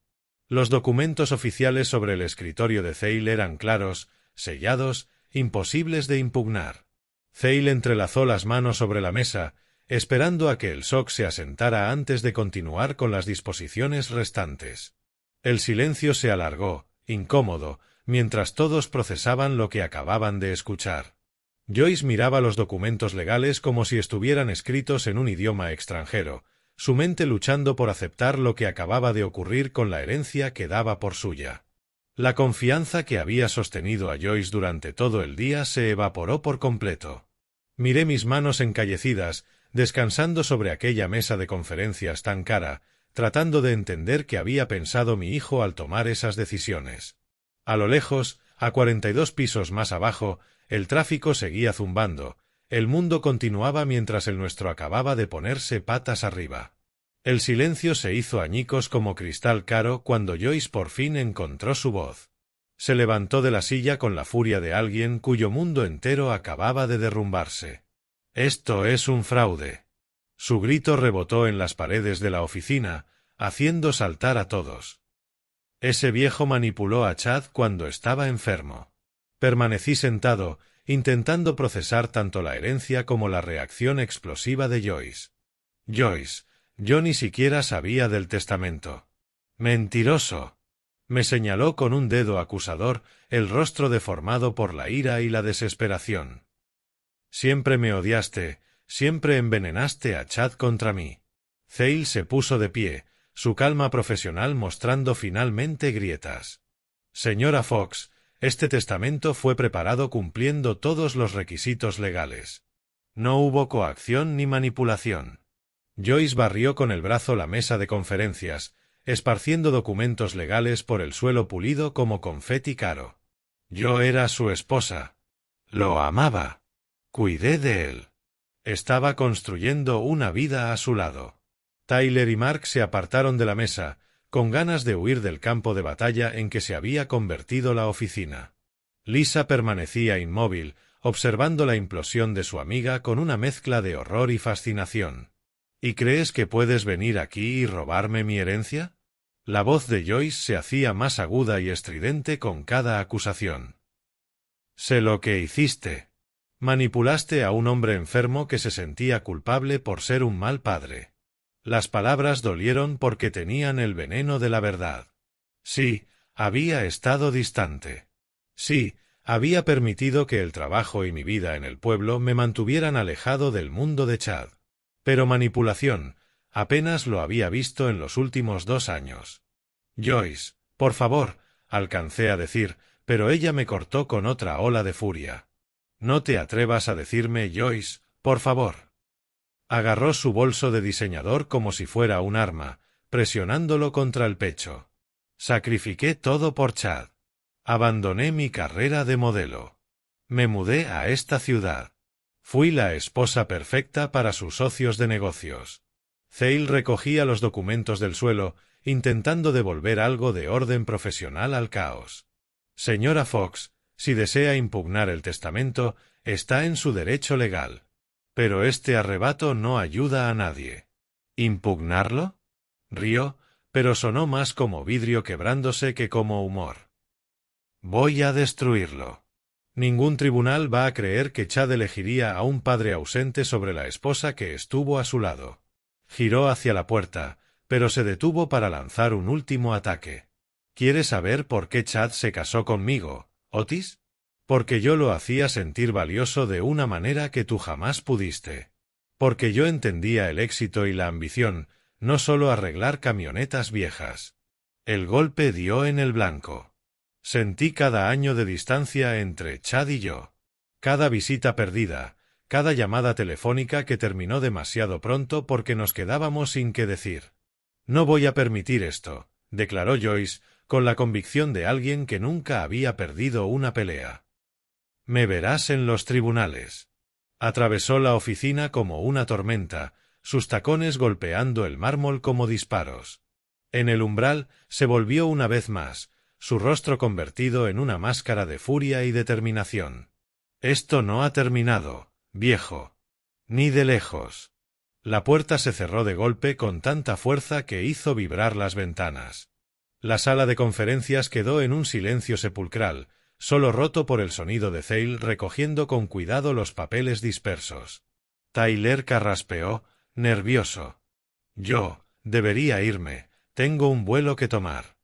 Los documentos oficiales sobre el escritorio de Zale eran claros, sellados, imposibles de impugnar. Zale entrelazó las manos sobre la mesa, esperando a que el SOC se asentara antes de continuar con las disposiciones restantes. El silencio se alargó, incómodo, mientras todos procesaban lo que acababan de escuchar. Joyce miraba los documentos legales como si estuvieran escritos en un idioma extranjero, su mente luchando por aceptar lo que acababa de ocurrir con la herencia que daba por suya. La confianza que había sostenido a Joyce durante todo el día se evaporó por completo. Miré mis manos encallecidas, descansando sobre aquella mesa de conferencias tan cara, tratando de entender qué había pensado mi hijo al tomar esas decisiones. A lo lejos, a 42 pisos más abajo, el tráfico seguía zumbando. El mundo continuaba mientras el nuestro acababa de ponerse patas arriba. El silencio se hizo añicos como cristal caro cuando Joyce por fin encontró su voz. Se levantó de la silla con la furia de alguien cuyo mundo entero acababa de derrumbarse. «Esto es un fraude». Su grito rebotó en las paredes de la oficina, haciendo saltar a todos. Ese viejo manipuló a Chad cuando estaba enfermo. Permanecí sentado, intentando procesar tanto la herencia como la reacción explosiva de Joyce. «Joyce, yo ni siquiera sabía del testamento». «¡Mentiroso!». Me señaló con un dedo acusador, el rostro deformado por la ira y la desesperación. «Siempre me odiaste, siempre envenenaste a Chad contra mí». Zale se puso de pie, su calma profesional mostrando finalmente grietas. «Señora Fox, este testamento fue preparado cumpliendo todos los requisitos legales. No hubo coacción ni manipulación». Joyce barrió con el brazo la mesa de conferencias, esparciendo documentos legales por el suelo pulido como confeti caro. «Yo era su esposa. Lo amaba. Cuidé de él. Estaba construyendo una vida a su lado». Tyler y Mark se apartaron de la mesa, con ganas de huir del campo de batalla en que se había convertido la oficina. Lisa permanecía inmóvil, observando la implosión de su amiga con una mezcla de horror y fascinación. «¿Y crees que puedes venir aquí y robarme mi herencia?». La voz de Joyce se hacía más aguda y estridente con cada acusación. «Sé lo que hiciste. Manipulaste a un hombre enfermo que se sentía culpable por ser un mal padre». Las palabras dolieron porque tenían el veneno de la verdad. Sí, había estado distante. Sí, había permitido que el trabajo y mi vida en el pueblo me mantuvieran alejado del mundo de Chad. Pero manipulación, apenas lo había visto en los últimos 2 años. «Joyce, por favor», alcancé a decir, pero ella me cortó con otra ola de furia. «No te atrevas a decirme Joyce, por favor». Agarró su bolso de diseñador como si fuera un arma, presionándolo contra el pecho. «Sacrifiqué todo por Chad. Abandoné mi carrera de modelo. Me mudé a esta ciudad. Fui la esposa perfecta para sus socios de negocios». Zale recogía los documentos del suelo, intentando devolver algo de orden profesional al caos. «Señora Fox, si desea impugnar el testamento, está en su derecho legal. Pero este arrebato no ayuda a nadie». «¿Impugnarlo?». Rió, pero sonó más como vidrio quebrándose que como humor. «Voy a destruirlo. Ningún tribunal va a creer que Chad elegiría a un padre ausente sobre la esposa que estuvo a su lado». Giró hacia la puerta, pero se detuvo para lanzar un último ataque. «¿Quieres saber por qué Chad se casó conmigo, Otis? Porque yo lo hacía sentir valioso de una manera que tú jamás pudiste. Porque yo entendía el éxito y la ambición, no solo arreglar camionetas viejas». El golpe dio en el blanco. Sentí cada año de distancia entre Chad y yo. Cada visita perdida, cada llamada telefónica que terminó demasiado pronto porque nos quedábamos sin qué decir. «No voy a permitir esto», declaró Joyce, con la convicción de alguien que nunca había perdido una pelea. «Me verás en los tribunales». Atravesó la oficina como una tormenta, sus tacones golpeando el mármol como disparos. En el umbral se volvió una vez más, su rostro convertido en una máscara de furia y determinación. «Esto no ha terminado, viejo. Ni de lejos». La puerta se cerró de golpe con tanta fuerza que hizo vibrar las ventanas. La sala de conferencias quedó en un silencio sepulcral, solo roto por el sonido de Zale recogiendo con cuidado los papeles dispersos. Tyler carraspeó, nervioso. «Yo debería irme, tengo un vuelo que tomar».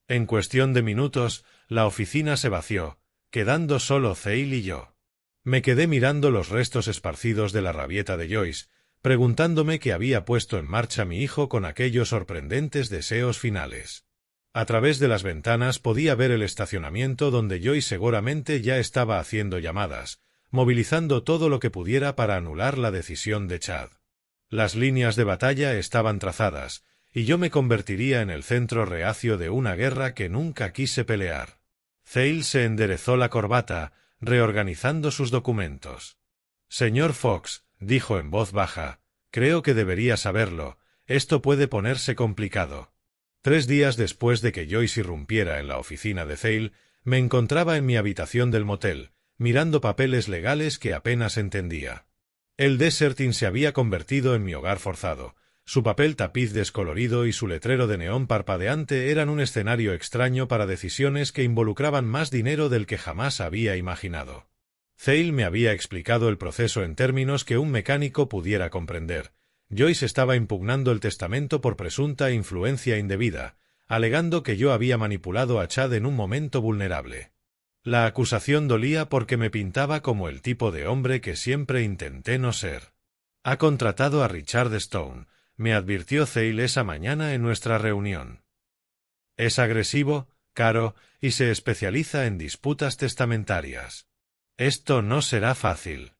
En cuestión de minutos, la oficina se vació, quedando solo Zale y yo. Me quedé mirando los restos esparcidos de la rabieta de Joyce, preguntándome qué había puesto en marcha mi hijo con aquellos sorprendentes deseos finales. A través de las ventanas podía ver el estacionamiento donde Joyce seguramente ya estaba haciendo llamadas, movilizando todo lo que pudiera para anular la decisión de Chad. Las líneas de batalla estaban trazadas, y yo me convertiría en el centro reacio de una guerra que nunca quise pelear. Thale se enderezó la corbata, reorganizando sus documentos. Señor Fox, dijo en voz baja, creo que debería saberlo, esto puede ponerse complicado. 3 días después de que Joyce irrumpiera en la oficina de Thale, me encontraba en mi habitación del motel, mirando papeles legales que apenas entendía. El Desert Inn se había convertido en mi hogar forzado. Su papel tapiz descolorido y su letrero de neón parpadeante eran un escenario extraño para decisiones que involucraban más dinero del que jamás había imaginado. Thale me había explicado el proceso en términos que un mecánico pudiera comprender. Joyce estaba impugnando el testamento por presunta influencia indebida, alegando que yo había manipulado a Chad en un momento vulnerable. La acusación dolía porque me pintaba como el tipo de hombre que siempre intenté no ser. Ha contratado a Richard Stone, me advirtió Thale esa mañana en nuestra reunión. Es agresivo, caro, y se especializa en disputas testamentarias. Esto no será fácil.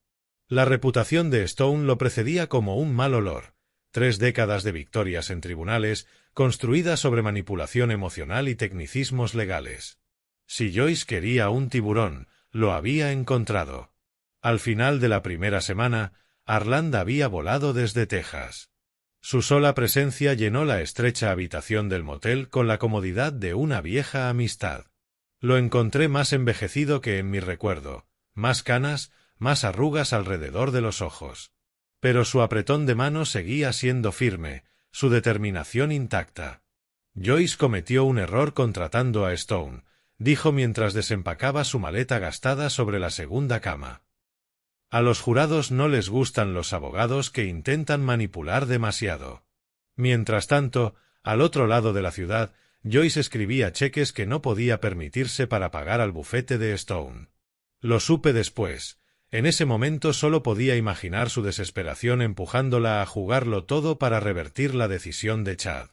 La reputación de Stone lo precedía como un mal olor. 3 décadas de victorias en tribunales, construidas sobre manipulación emocional y tecnicismos legales. Si Joyce quería un tiburón, lo había encontrado. Al final de la primera semana, Arland había volado desde Texas. Su sola presencia llenó la estrecha habitación del motel con la comodidad de una vieja amistad. Lo encontré más envejecido que en mi recuerdo, más canas, más arrugas alrededor de los ojos. Pero su apretón de mano seguía siendo firme, su determinación intacta. Joyce cometió un error contratando a Stone, dijo mientras desempacaba su maleta gastada sobre la segunda cama. A los jurados no les gustan los abogados que intentan manipular demasiado. Mientras tanto, al otro lado de la ciudad, Joyce escribía cheques que no podía permitirse para pagar al bufete de Stone. Lo supe después. En ese momento solo podía imaginar su desesperación empujándola a jugarlo todo para revertir la decisión de Chad.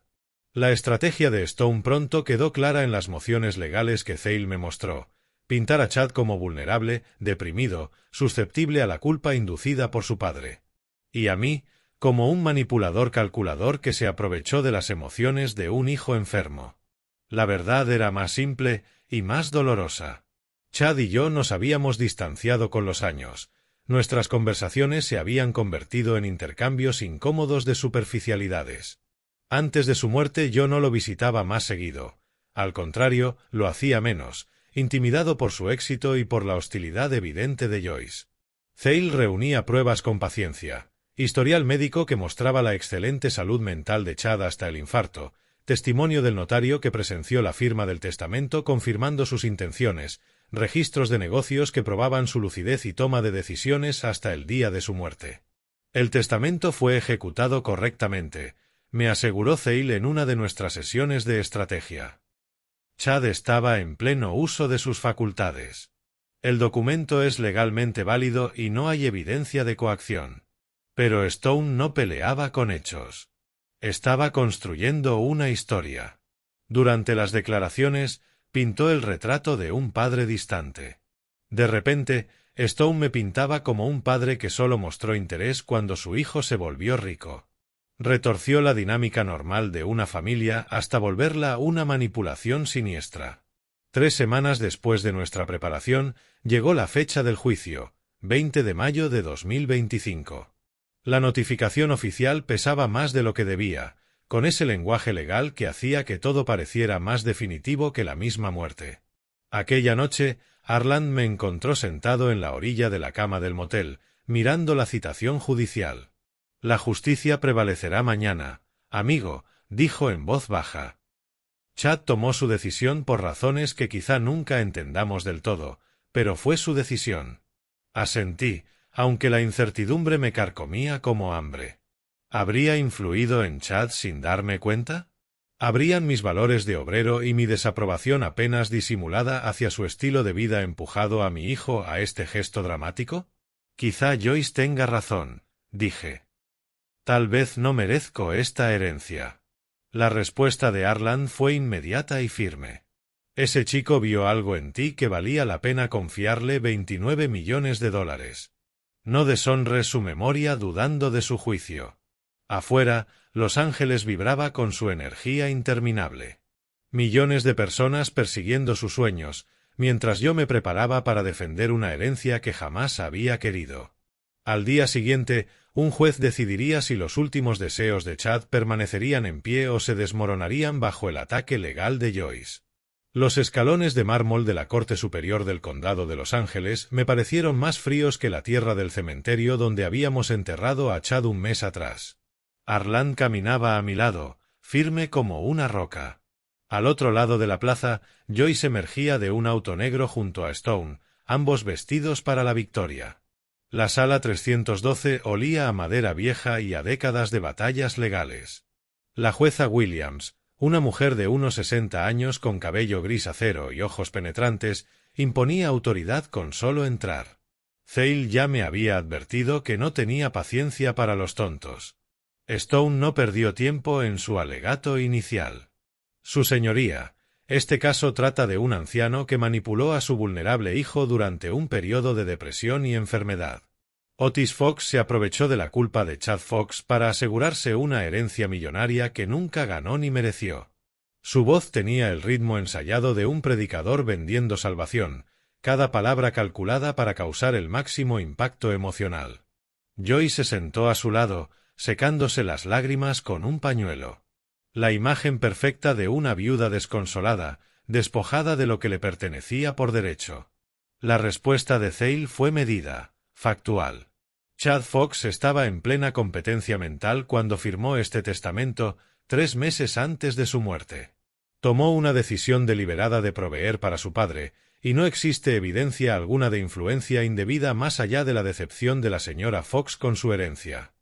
La estrategia de Stone pronto quedó clara en las mociones legales que Thale me mostró. Pintar a Chad como vulnerable, deprimido, susceptible a la culpa inducida por su padre. Y a mí, como un manipulador calculador que se aprovechó de las emociones de un hijo enfermo. La verdad era más simple y más dolorosa. Chad y yo nos habíamos distanciado con los años. Nuestras conversaciones se habían convertido en intercambios incómodos de superficialidades. Antes de su muerte yo no lo visitaba más seguido. Al contrario, lo hacía menos, intimidado por su éxito y por la hostilidad evidente de Joyce. Thale reunía pruebas con paciencia. Historial médico que mostraba la excelente salud mental de Chad hasta el infarto, testimonio del notario que presenció la firma del testamento confirmando sus intenciones, registros de negocios que probaban su lucidez y toma de decisiones hasta el día de su muerte. El testamento fue ejecutado correctamente, me aseguró Thale en una de nuestras sesiones de estrategia. Chad estaba en pleno uso de sus facultades. El documento es legalmente válido y no hay evidencia de coacción. Pero Stone no peleaba con hechos. Estaba construyendo una historia. Durante las declaraciones, pintó el retrato de un padre distante. De repente, Stone me pintaba como un padre que solo mostró interés cuando su hijo se volvió rico. Retorció la dinámica normal de una familia hasta volverla una manipulación siniestra. 3 semanas después de nuestra preparación, llegó la fecha del juicio, 20 de mayo de 2025. La notificación oficial pesaba más de lo que debía, con ese lenguaje legal que hacía que todo pareciera más definitivo que la misma muerte. Aquella noche, Arland me encontró sentado en la orilla de la cama del motel, mirando la citación judicial. La justicia prevalecerá mañana, amigo, dijo en voz baja. Chad tomó su decisión por razones que quizá nunca entendamos del todo, pero fue su decisión. Asentí, aunque la incertidumbre me carcomía como hambre. ¿Habría influido en Chad sin darme cuenta? ¿Habrían mis valores de obrero y mi desaprobación apenas disimulada hacia su estilo de vida empujado a mi hijo a este gesto dramático? Quizá Joyce tenga razón, dije. Tal vez no merezco esta herencia. La respuesta de Arland fue inmediata y firme. Ese chico vio algo en ti que valía la pena confiarle 29 millones de dólares. No deshonres su memoria dudando de su juicio. Afuera, Los Ángeles vibraba con su energía interminable. Millones de personas persiguiendo sus sueños, mientras yo me preparaba para defender una herencia que jamás había querido. Al día siguiente, un juez decidiría si los últimos deseos de Chad permanecerían en pie o se desmoronarían bajo el ataque legal de Joyce. Los escalones de mármol de la Corte Superior del Condado de Los Ángeles me parecieron más fríos que la tierra del cementerio donde habíamos enterrado a Chad un mes atrás. Arland caminaba a mi lado, firme como una roca. Al otro lado de la plaza, Joyce emergía de un auto negro junto a Stone, ambos vestidos para la victoria. La sala 312 olía a madera vieja y a décadas de batallas legales. La jueza Williams, una mujer de unos 60 años con cabello gris acero y ojos penetrantes, imponía autoridad con solo entrar. Thale ya me había advertido que no tenía paciencia para los tontos. Stone no perdió tiempo en su alegato inicial. Su señoría, este caso trata de un anciano que manipuló a su vulnerable hijo durante un periodo de depresión y enfermedad. Otis Fox se aprovechó de la culpa de Chad Fox para asegurarse una herencia millonaria que nunca ganó ni mereció. Su voz tenía el ritmo ensayado de un predicador vendiendo salvación, cada palabra calculada para causar el máximo impacto emocional. Joyce se sentó a su lado, secándose las lágrimas con un pañuelo. La imagen perfecta de una viuda desconsolada, despojada de lo que le pertenecía por derecho. La respuesta de Thale fue medida, factual. Chad Fox estaba en plena competencia mental cuando firmó este testamento 3 meses antes de su muerte. Tomó una decisión deliberada de proveer para su padre, y no existe evidencia alguna de influencia indebida más allá de la decepción de la señora Fox con su herencia.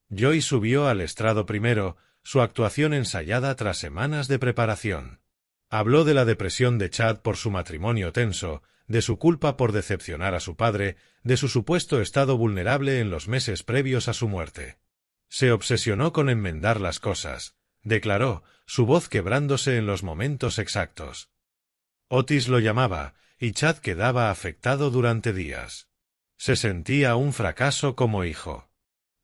Joyce subió al estrado primero, su actuación ensayada tras semanas de preparación. Habló de la depresión de Chad por su matrimonio tenso, de su culpa por decepcionar a su padre, de su supuesto estado vulnerable en los meses previos a su muerte. Se obsesionó con enmendar las cosas, declaró, su voz quebrándose en los momentos exactos. Otis lo llamaba, y Chad quedaba afectado durante días. Se sentía un fracaso como hijo.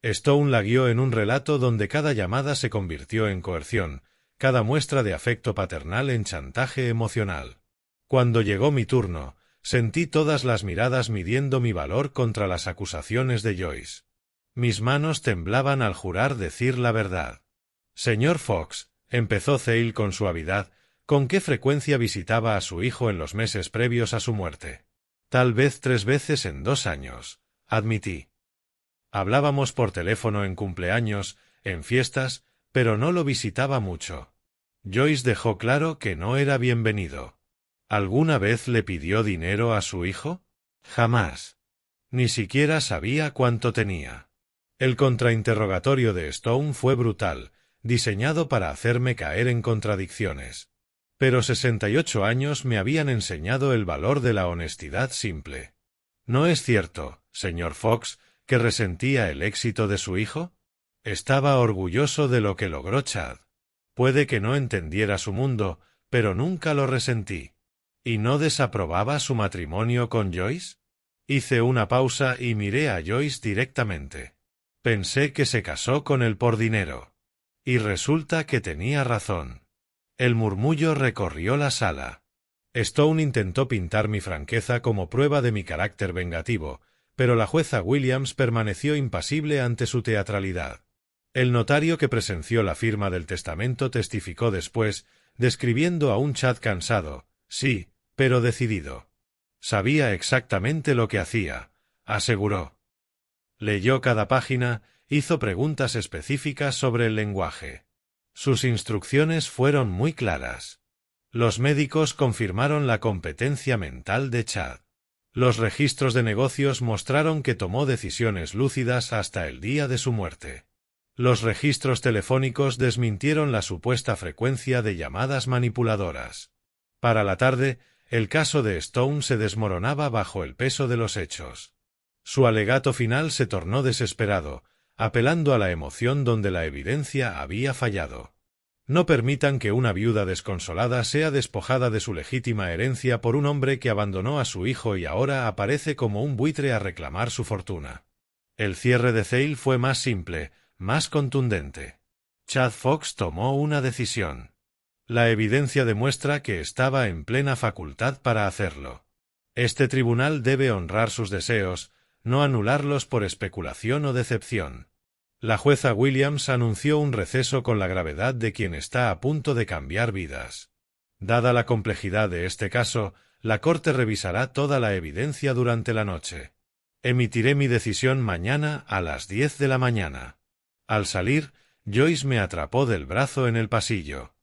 Stone la guió en un relato donde cada llamada se convirtió en coerción, cada muestra de afecto paternal en chantaje emocional. Cuando llegó mi turno, sentí todas las miradas midiendo mi valor contra las acusaciones de Joyce. Mis manos temblaban al jurar decir la verdad. Señor Fox, empezó Thale con suavidad, ¿con qué frecuencia visitaba a su hijo en los meses previos a su muerte? Tal vez 3 veces en 2 años, admití. Hablábamos por teléfono en cumpleaños, en fiestas, pero no lo visitaba mucho. Joyce dejó claro que no era bienvenido. ¿Alguna vez le pidió dinero a su hijo? Jamás. Ni siquiera sabía cuánto tenía. El contrainterrogatorio de Stone fue brutal, diseñado para hacerme caer en contradicciones. Pero 68 años me habían enseñado el valor de la honestidad simple. ¿No es cierto, señor Fox, que resentía el éxito de su hijo? Estaba orgulloso de lo que logró Chad. Puede que no entendiera su mundo, pero nunca lo resentí. ¿Y no desaprobaba su matrimonio con Joyce? Hice una pausa y miré a Joyce directamente. Pensé que se casó con él por dinero. Y resulta que tenía razón. El murmullo recorrió la sala. Stone intentó pintar mi franqueza como prueba de mi carácter vengativo, pero la jueza Williams permaneció impasible ante su teatralidad. El notario que presenció la firma del testamento testificó después, describiendo a un Chad cansado, sí, pero decidido. Sabía exactamente lo que hacía, aseguró. Leyó cada página, hizo preguntas específicas sobre el lenguaje. Sus instrucciones fueron muy claras. Los médicos confirmaron la competencia mental de Chad. Los registros de negocios mostraron que tomó decisiones lúcidas hasta el día de su muerte. Los registros telefónicos desmintieron la supuesta frecuencia de llamadas manipuladoras. Para la tarde, el caso de Stone se desmoronaba bajo el peso de los hechos. Su alegato final se tornó desesperado, apelando a la emoción donde la evidencia había fallado. No permitan que una viuda desconsolada sea despojada de su legítima herencia por un hombre que abandonó a su hijo y ahora aparece como un buitre a reclamar su fortuna. El cierre de Zale fue más simple, más contundente. Chad Fox tomó una decisión. La evidencia demuestra que estaba en plena facultad para hacerlo. Este tribunal debe honrar sus deseos, no anularlos por especulación o decepción. La jueza Williams anunció un receso con la gravedad de quien está a punto de cambiar vidas. Dada la complejidad de este caso, la Corte revisará toda la evidencia durante la noche. Emitiré mi decisión mañana a las 10 de la mañana. Al salir, Joyce me atrapó del brazo en el pasillo.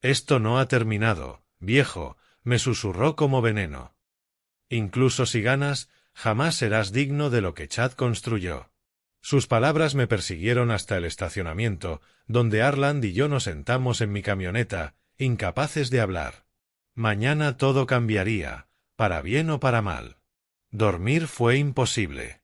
«Esto no ha terminado, viejo», me susurró como veneno. «Incluso si ganas, jamás serás digno de lo que Chad construyó». Sus palabras me persiguieron hasta el estacionamiento, donde Arland y yo nos sentamos en mi camioneta, incapaces de hablar. Mañana todo cambiaría, para bien o para mal. Dormir fue imposible.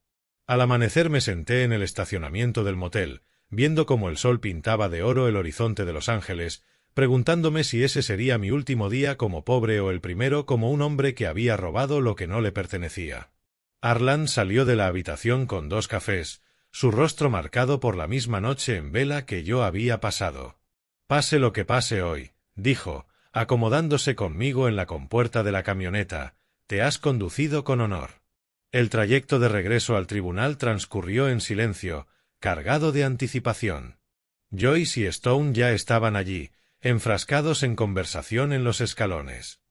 Al amanecer me senté en el estacionamiento del motel, viendo cómo el sol pintaba de oro el horizonte de Los Ángeles, preguntándome si ese sería mi último día como pobre o el primero como un hombre que había robado lo que no le pertenecía. Arland salió de la habitación con 2 cafés, su rostro marcado por la misma noche en vela que yo había pasado. «Pase lo que pase hoy», dijo, acomodándose conmigo en la compuerta de la camioneta, «te has conducido con honor». El trayecto de regreso al tribunal transcurrió en silencio, cargado de anticipación. Joyce y Stone ya estaban allí, enfrascados en conversación en los escalones.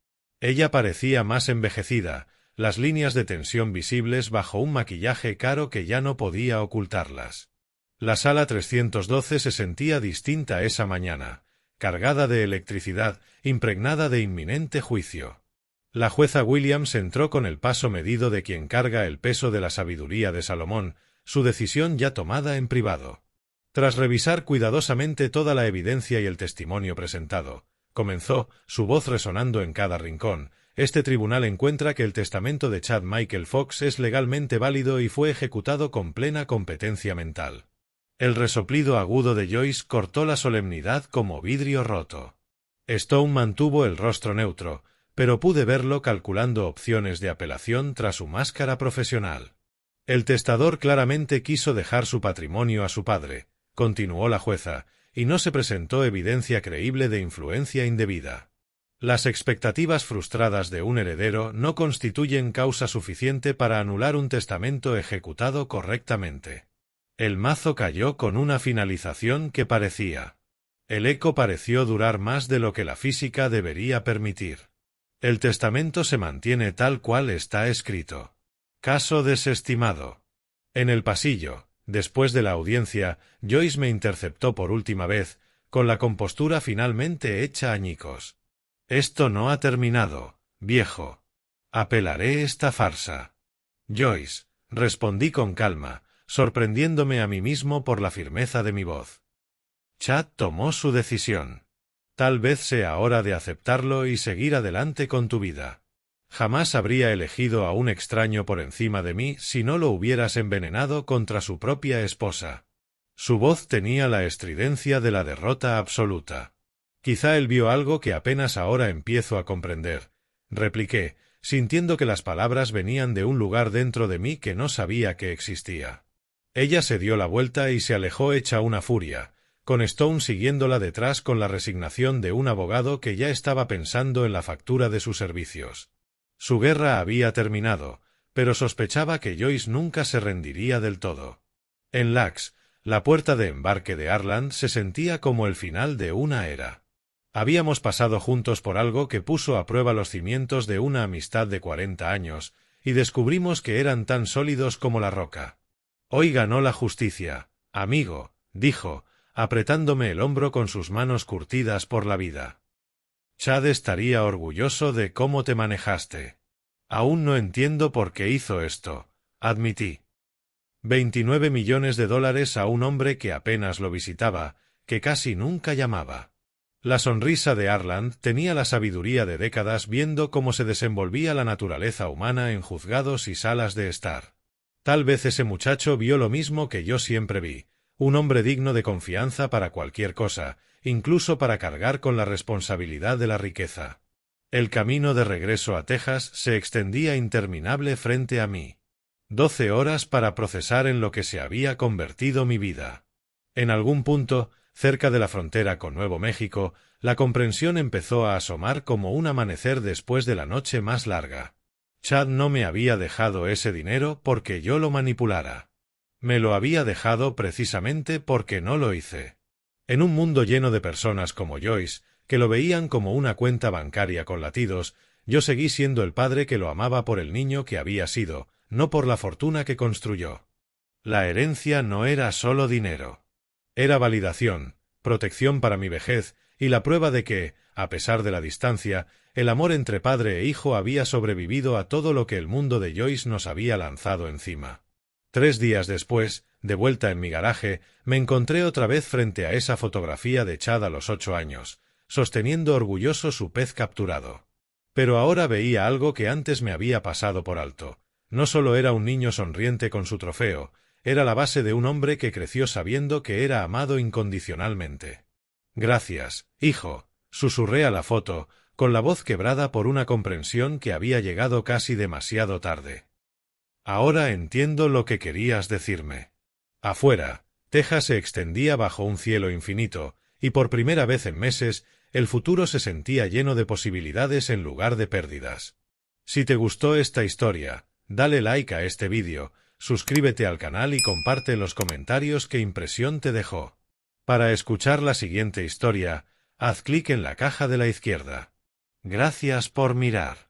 Ella parecía más envejecida, las líneas de tensión visibles bajo un maquillaje caro que ya no podía ocultarlas. La sala 312 se sentía distinta esa mañana, cargada de electricidad, impregnada de inminente juicio. La jueza Williams entró con el paso medido de quien carga el peso de la sabiduría de Salomón, su decisión ya tomada en privado. Tras revisar cuidadosamente toda la evidencia y el testimonio presentado, comenzó, su voz resonando en cada rincón: «Este tribunal encuentra que el testamento de Chad Michael Fox es legalmente válido y fue ejecutado con plena competencia mental». El resoplido agudo de Joyce cortó la solemnidad como vidrio roto. Stone mantuvo el rostro neutro, pero pude verlo calculando opciones de apelación tras su máscara profesional. «El testador claramente quiso dejar su patrimonio a su padre», continuó la jueza, «y no se presentó evidencia creíble de influencia indebida. Las expectativas frustradas de un heredero no constituyen causa suficiente para anular un testamento ejecutado correctamente». El mazo cayó con una finalización que parecía. El eco pareció durar más de lo que la física debería permitir. «El testamento se mantiene tal cual está escrito. Caso desestimado». En el pasillo, después de la audiencia, Joyce me interceptó por última vez, con la compostura finalmente hecha añicos. «Esto no ha terminado, viejo. Apelaré esta farsa». «Joyce», respondí con calma, sorprendiéndome a mí mismo por la firmeza de mi voz. Chad tomó su decisión. Tal vez sea hora de aceptarlo y seguir adelante con tu vida. Jamás habría elegido a un extraño por encima de mí si no lo hubieras envenenado contra su propia esposa. Su voz tenía la estridencia de la derrota absoluta. Quizá él vio algo que apenas ahora empiezo a comprender, repliqué, sintiendo que las palabras venían de un lugar dentro de mí que no sabía que existía. Ella se dio la vuelta y se alejó hecha una furia, con Stone siguiéndola detrás con la resignación de un abogado que ya estaba pensando en la factura de sus servicios. Su guerra había terminado, pero sospechaba que Joyce nunca se rendiría del todo. En Lax, la puerta de embarque de Arland se sentía como el final de una era. Habíamos pasado juntos por algo que puso a prueba los cimientos de una amistad de 40 años, y descubrimos que eran tan sólidos como la roca. «Hoy ganó la justicia, amigo», dijo, apretándome el hombro con sus manos curtidas por la vida. «Chad estaría orgulloso de cómo te manejaste. Aún no entiendo por qué hizo esto», admití. $29 millones a un hombre que apenas lo visitaba, que casi nunca llamaba. La sonrisa de Arland tenía la sabiduría de décadas viendo cómo se desenvolvía la naturaleza humana en juzgados y salas de estar. Tal vez ese muchacho vio lo mismo que yo siempre vi, un hombre digno de confianza para cualquier cosa, incluso para cargar con la responsabilidad de la riqueza. El camino de regreso a Texas se extendía interminable frente a mí. 12 horas para procesar en lo que se había convertido mi vida. En algún punto, cerca de la frontera con Nuevo México, la comprensión empezó a asomar como un amanecer después de la noche más larga. Chad no me había dejado ese dinero porque yo lo manipulara. Me lo había dejado precisamente porque no lo hice. En un mundo lleno de personas como Joyce, que lo veían como una cuenta bancaria con latidos, yo seguí siendo el padre que lo amaba por el niño que había sido, no por la fortuna que construyó. La herencia no era solo dinero. Era validación, protección para mi vejez y la prueba de que, a pesar de la distancia, el amor entre padre e hijo había sobrevivido a todo lo que el mundo de Joyce nos había lanzado encima. 3 días después, de vuelta en mi garaje, me encontré otra vez frente a esa fotografía de Chad a los 8 años, sosteniendo orgulloso su pez capturado. Pero ahora veía algo que antes me había pasado por alto. No solo era un niño sonriente con su trofeo, era la base de un hombre que creció sabiendo que era amado incondicionalmente. «Gracias, hijo», susurré a la foto, con la voz quebrada por una comprensión que había llegado casi demasiado tarde. «Ahora entiendo lo que querías decirme». Afuera, Texas se extendía bajo un cielo infinito, y por primera vez en meses, el futuro se sentía lleno de posibilidades en lugar de pérdidas. Si te gustó esta historia, dale like a este vídeo, suscríbete al canal y comparte en los comentarios qué impresión te dejó. Para escuchar la siguiente historia, haz clic en la caja de la izquierda. Gracias por mirar.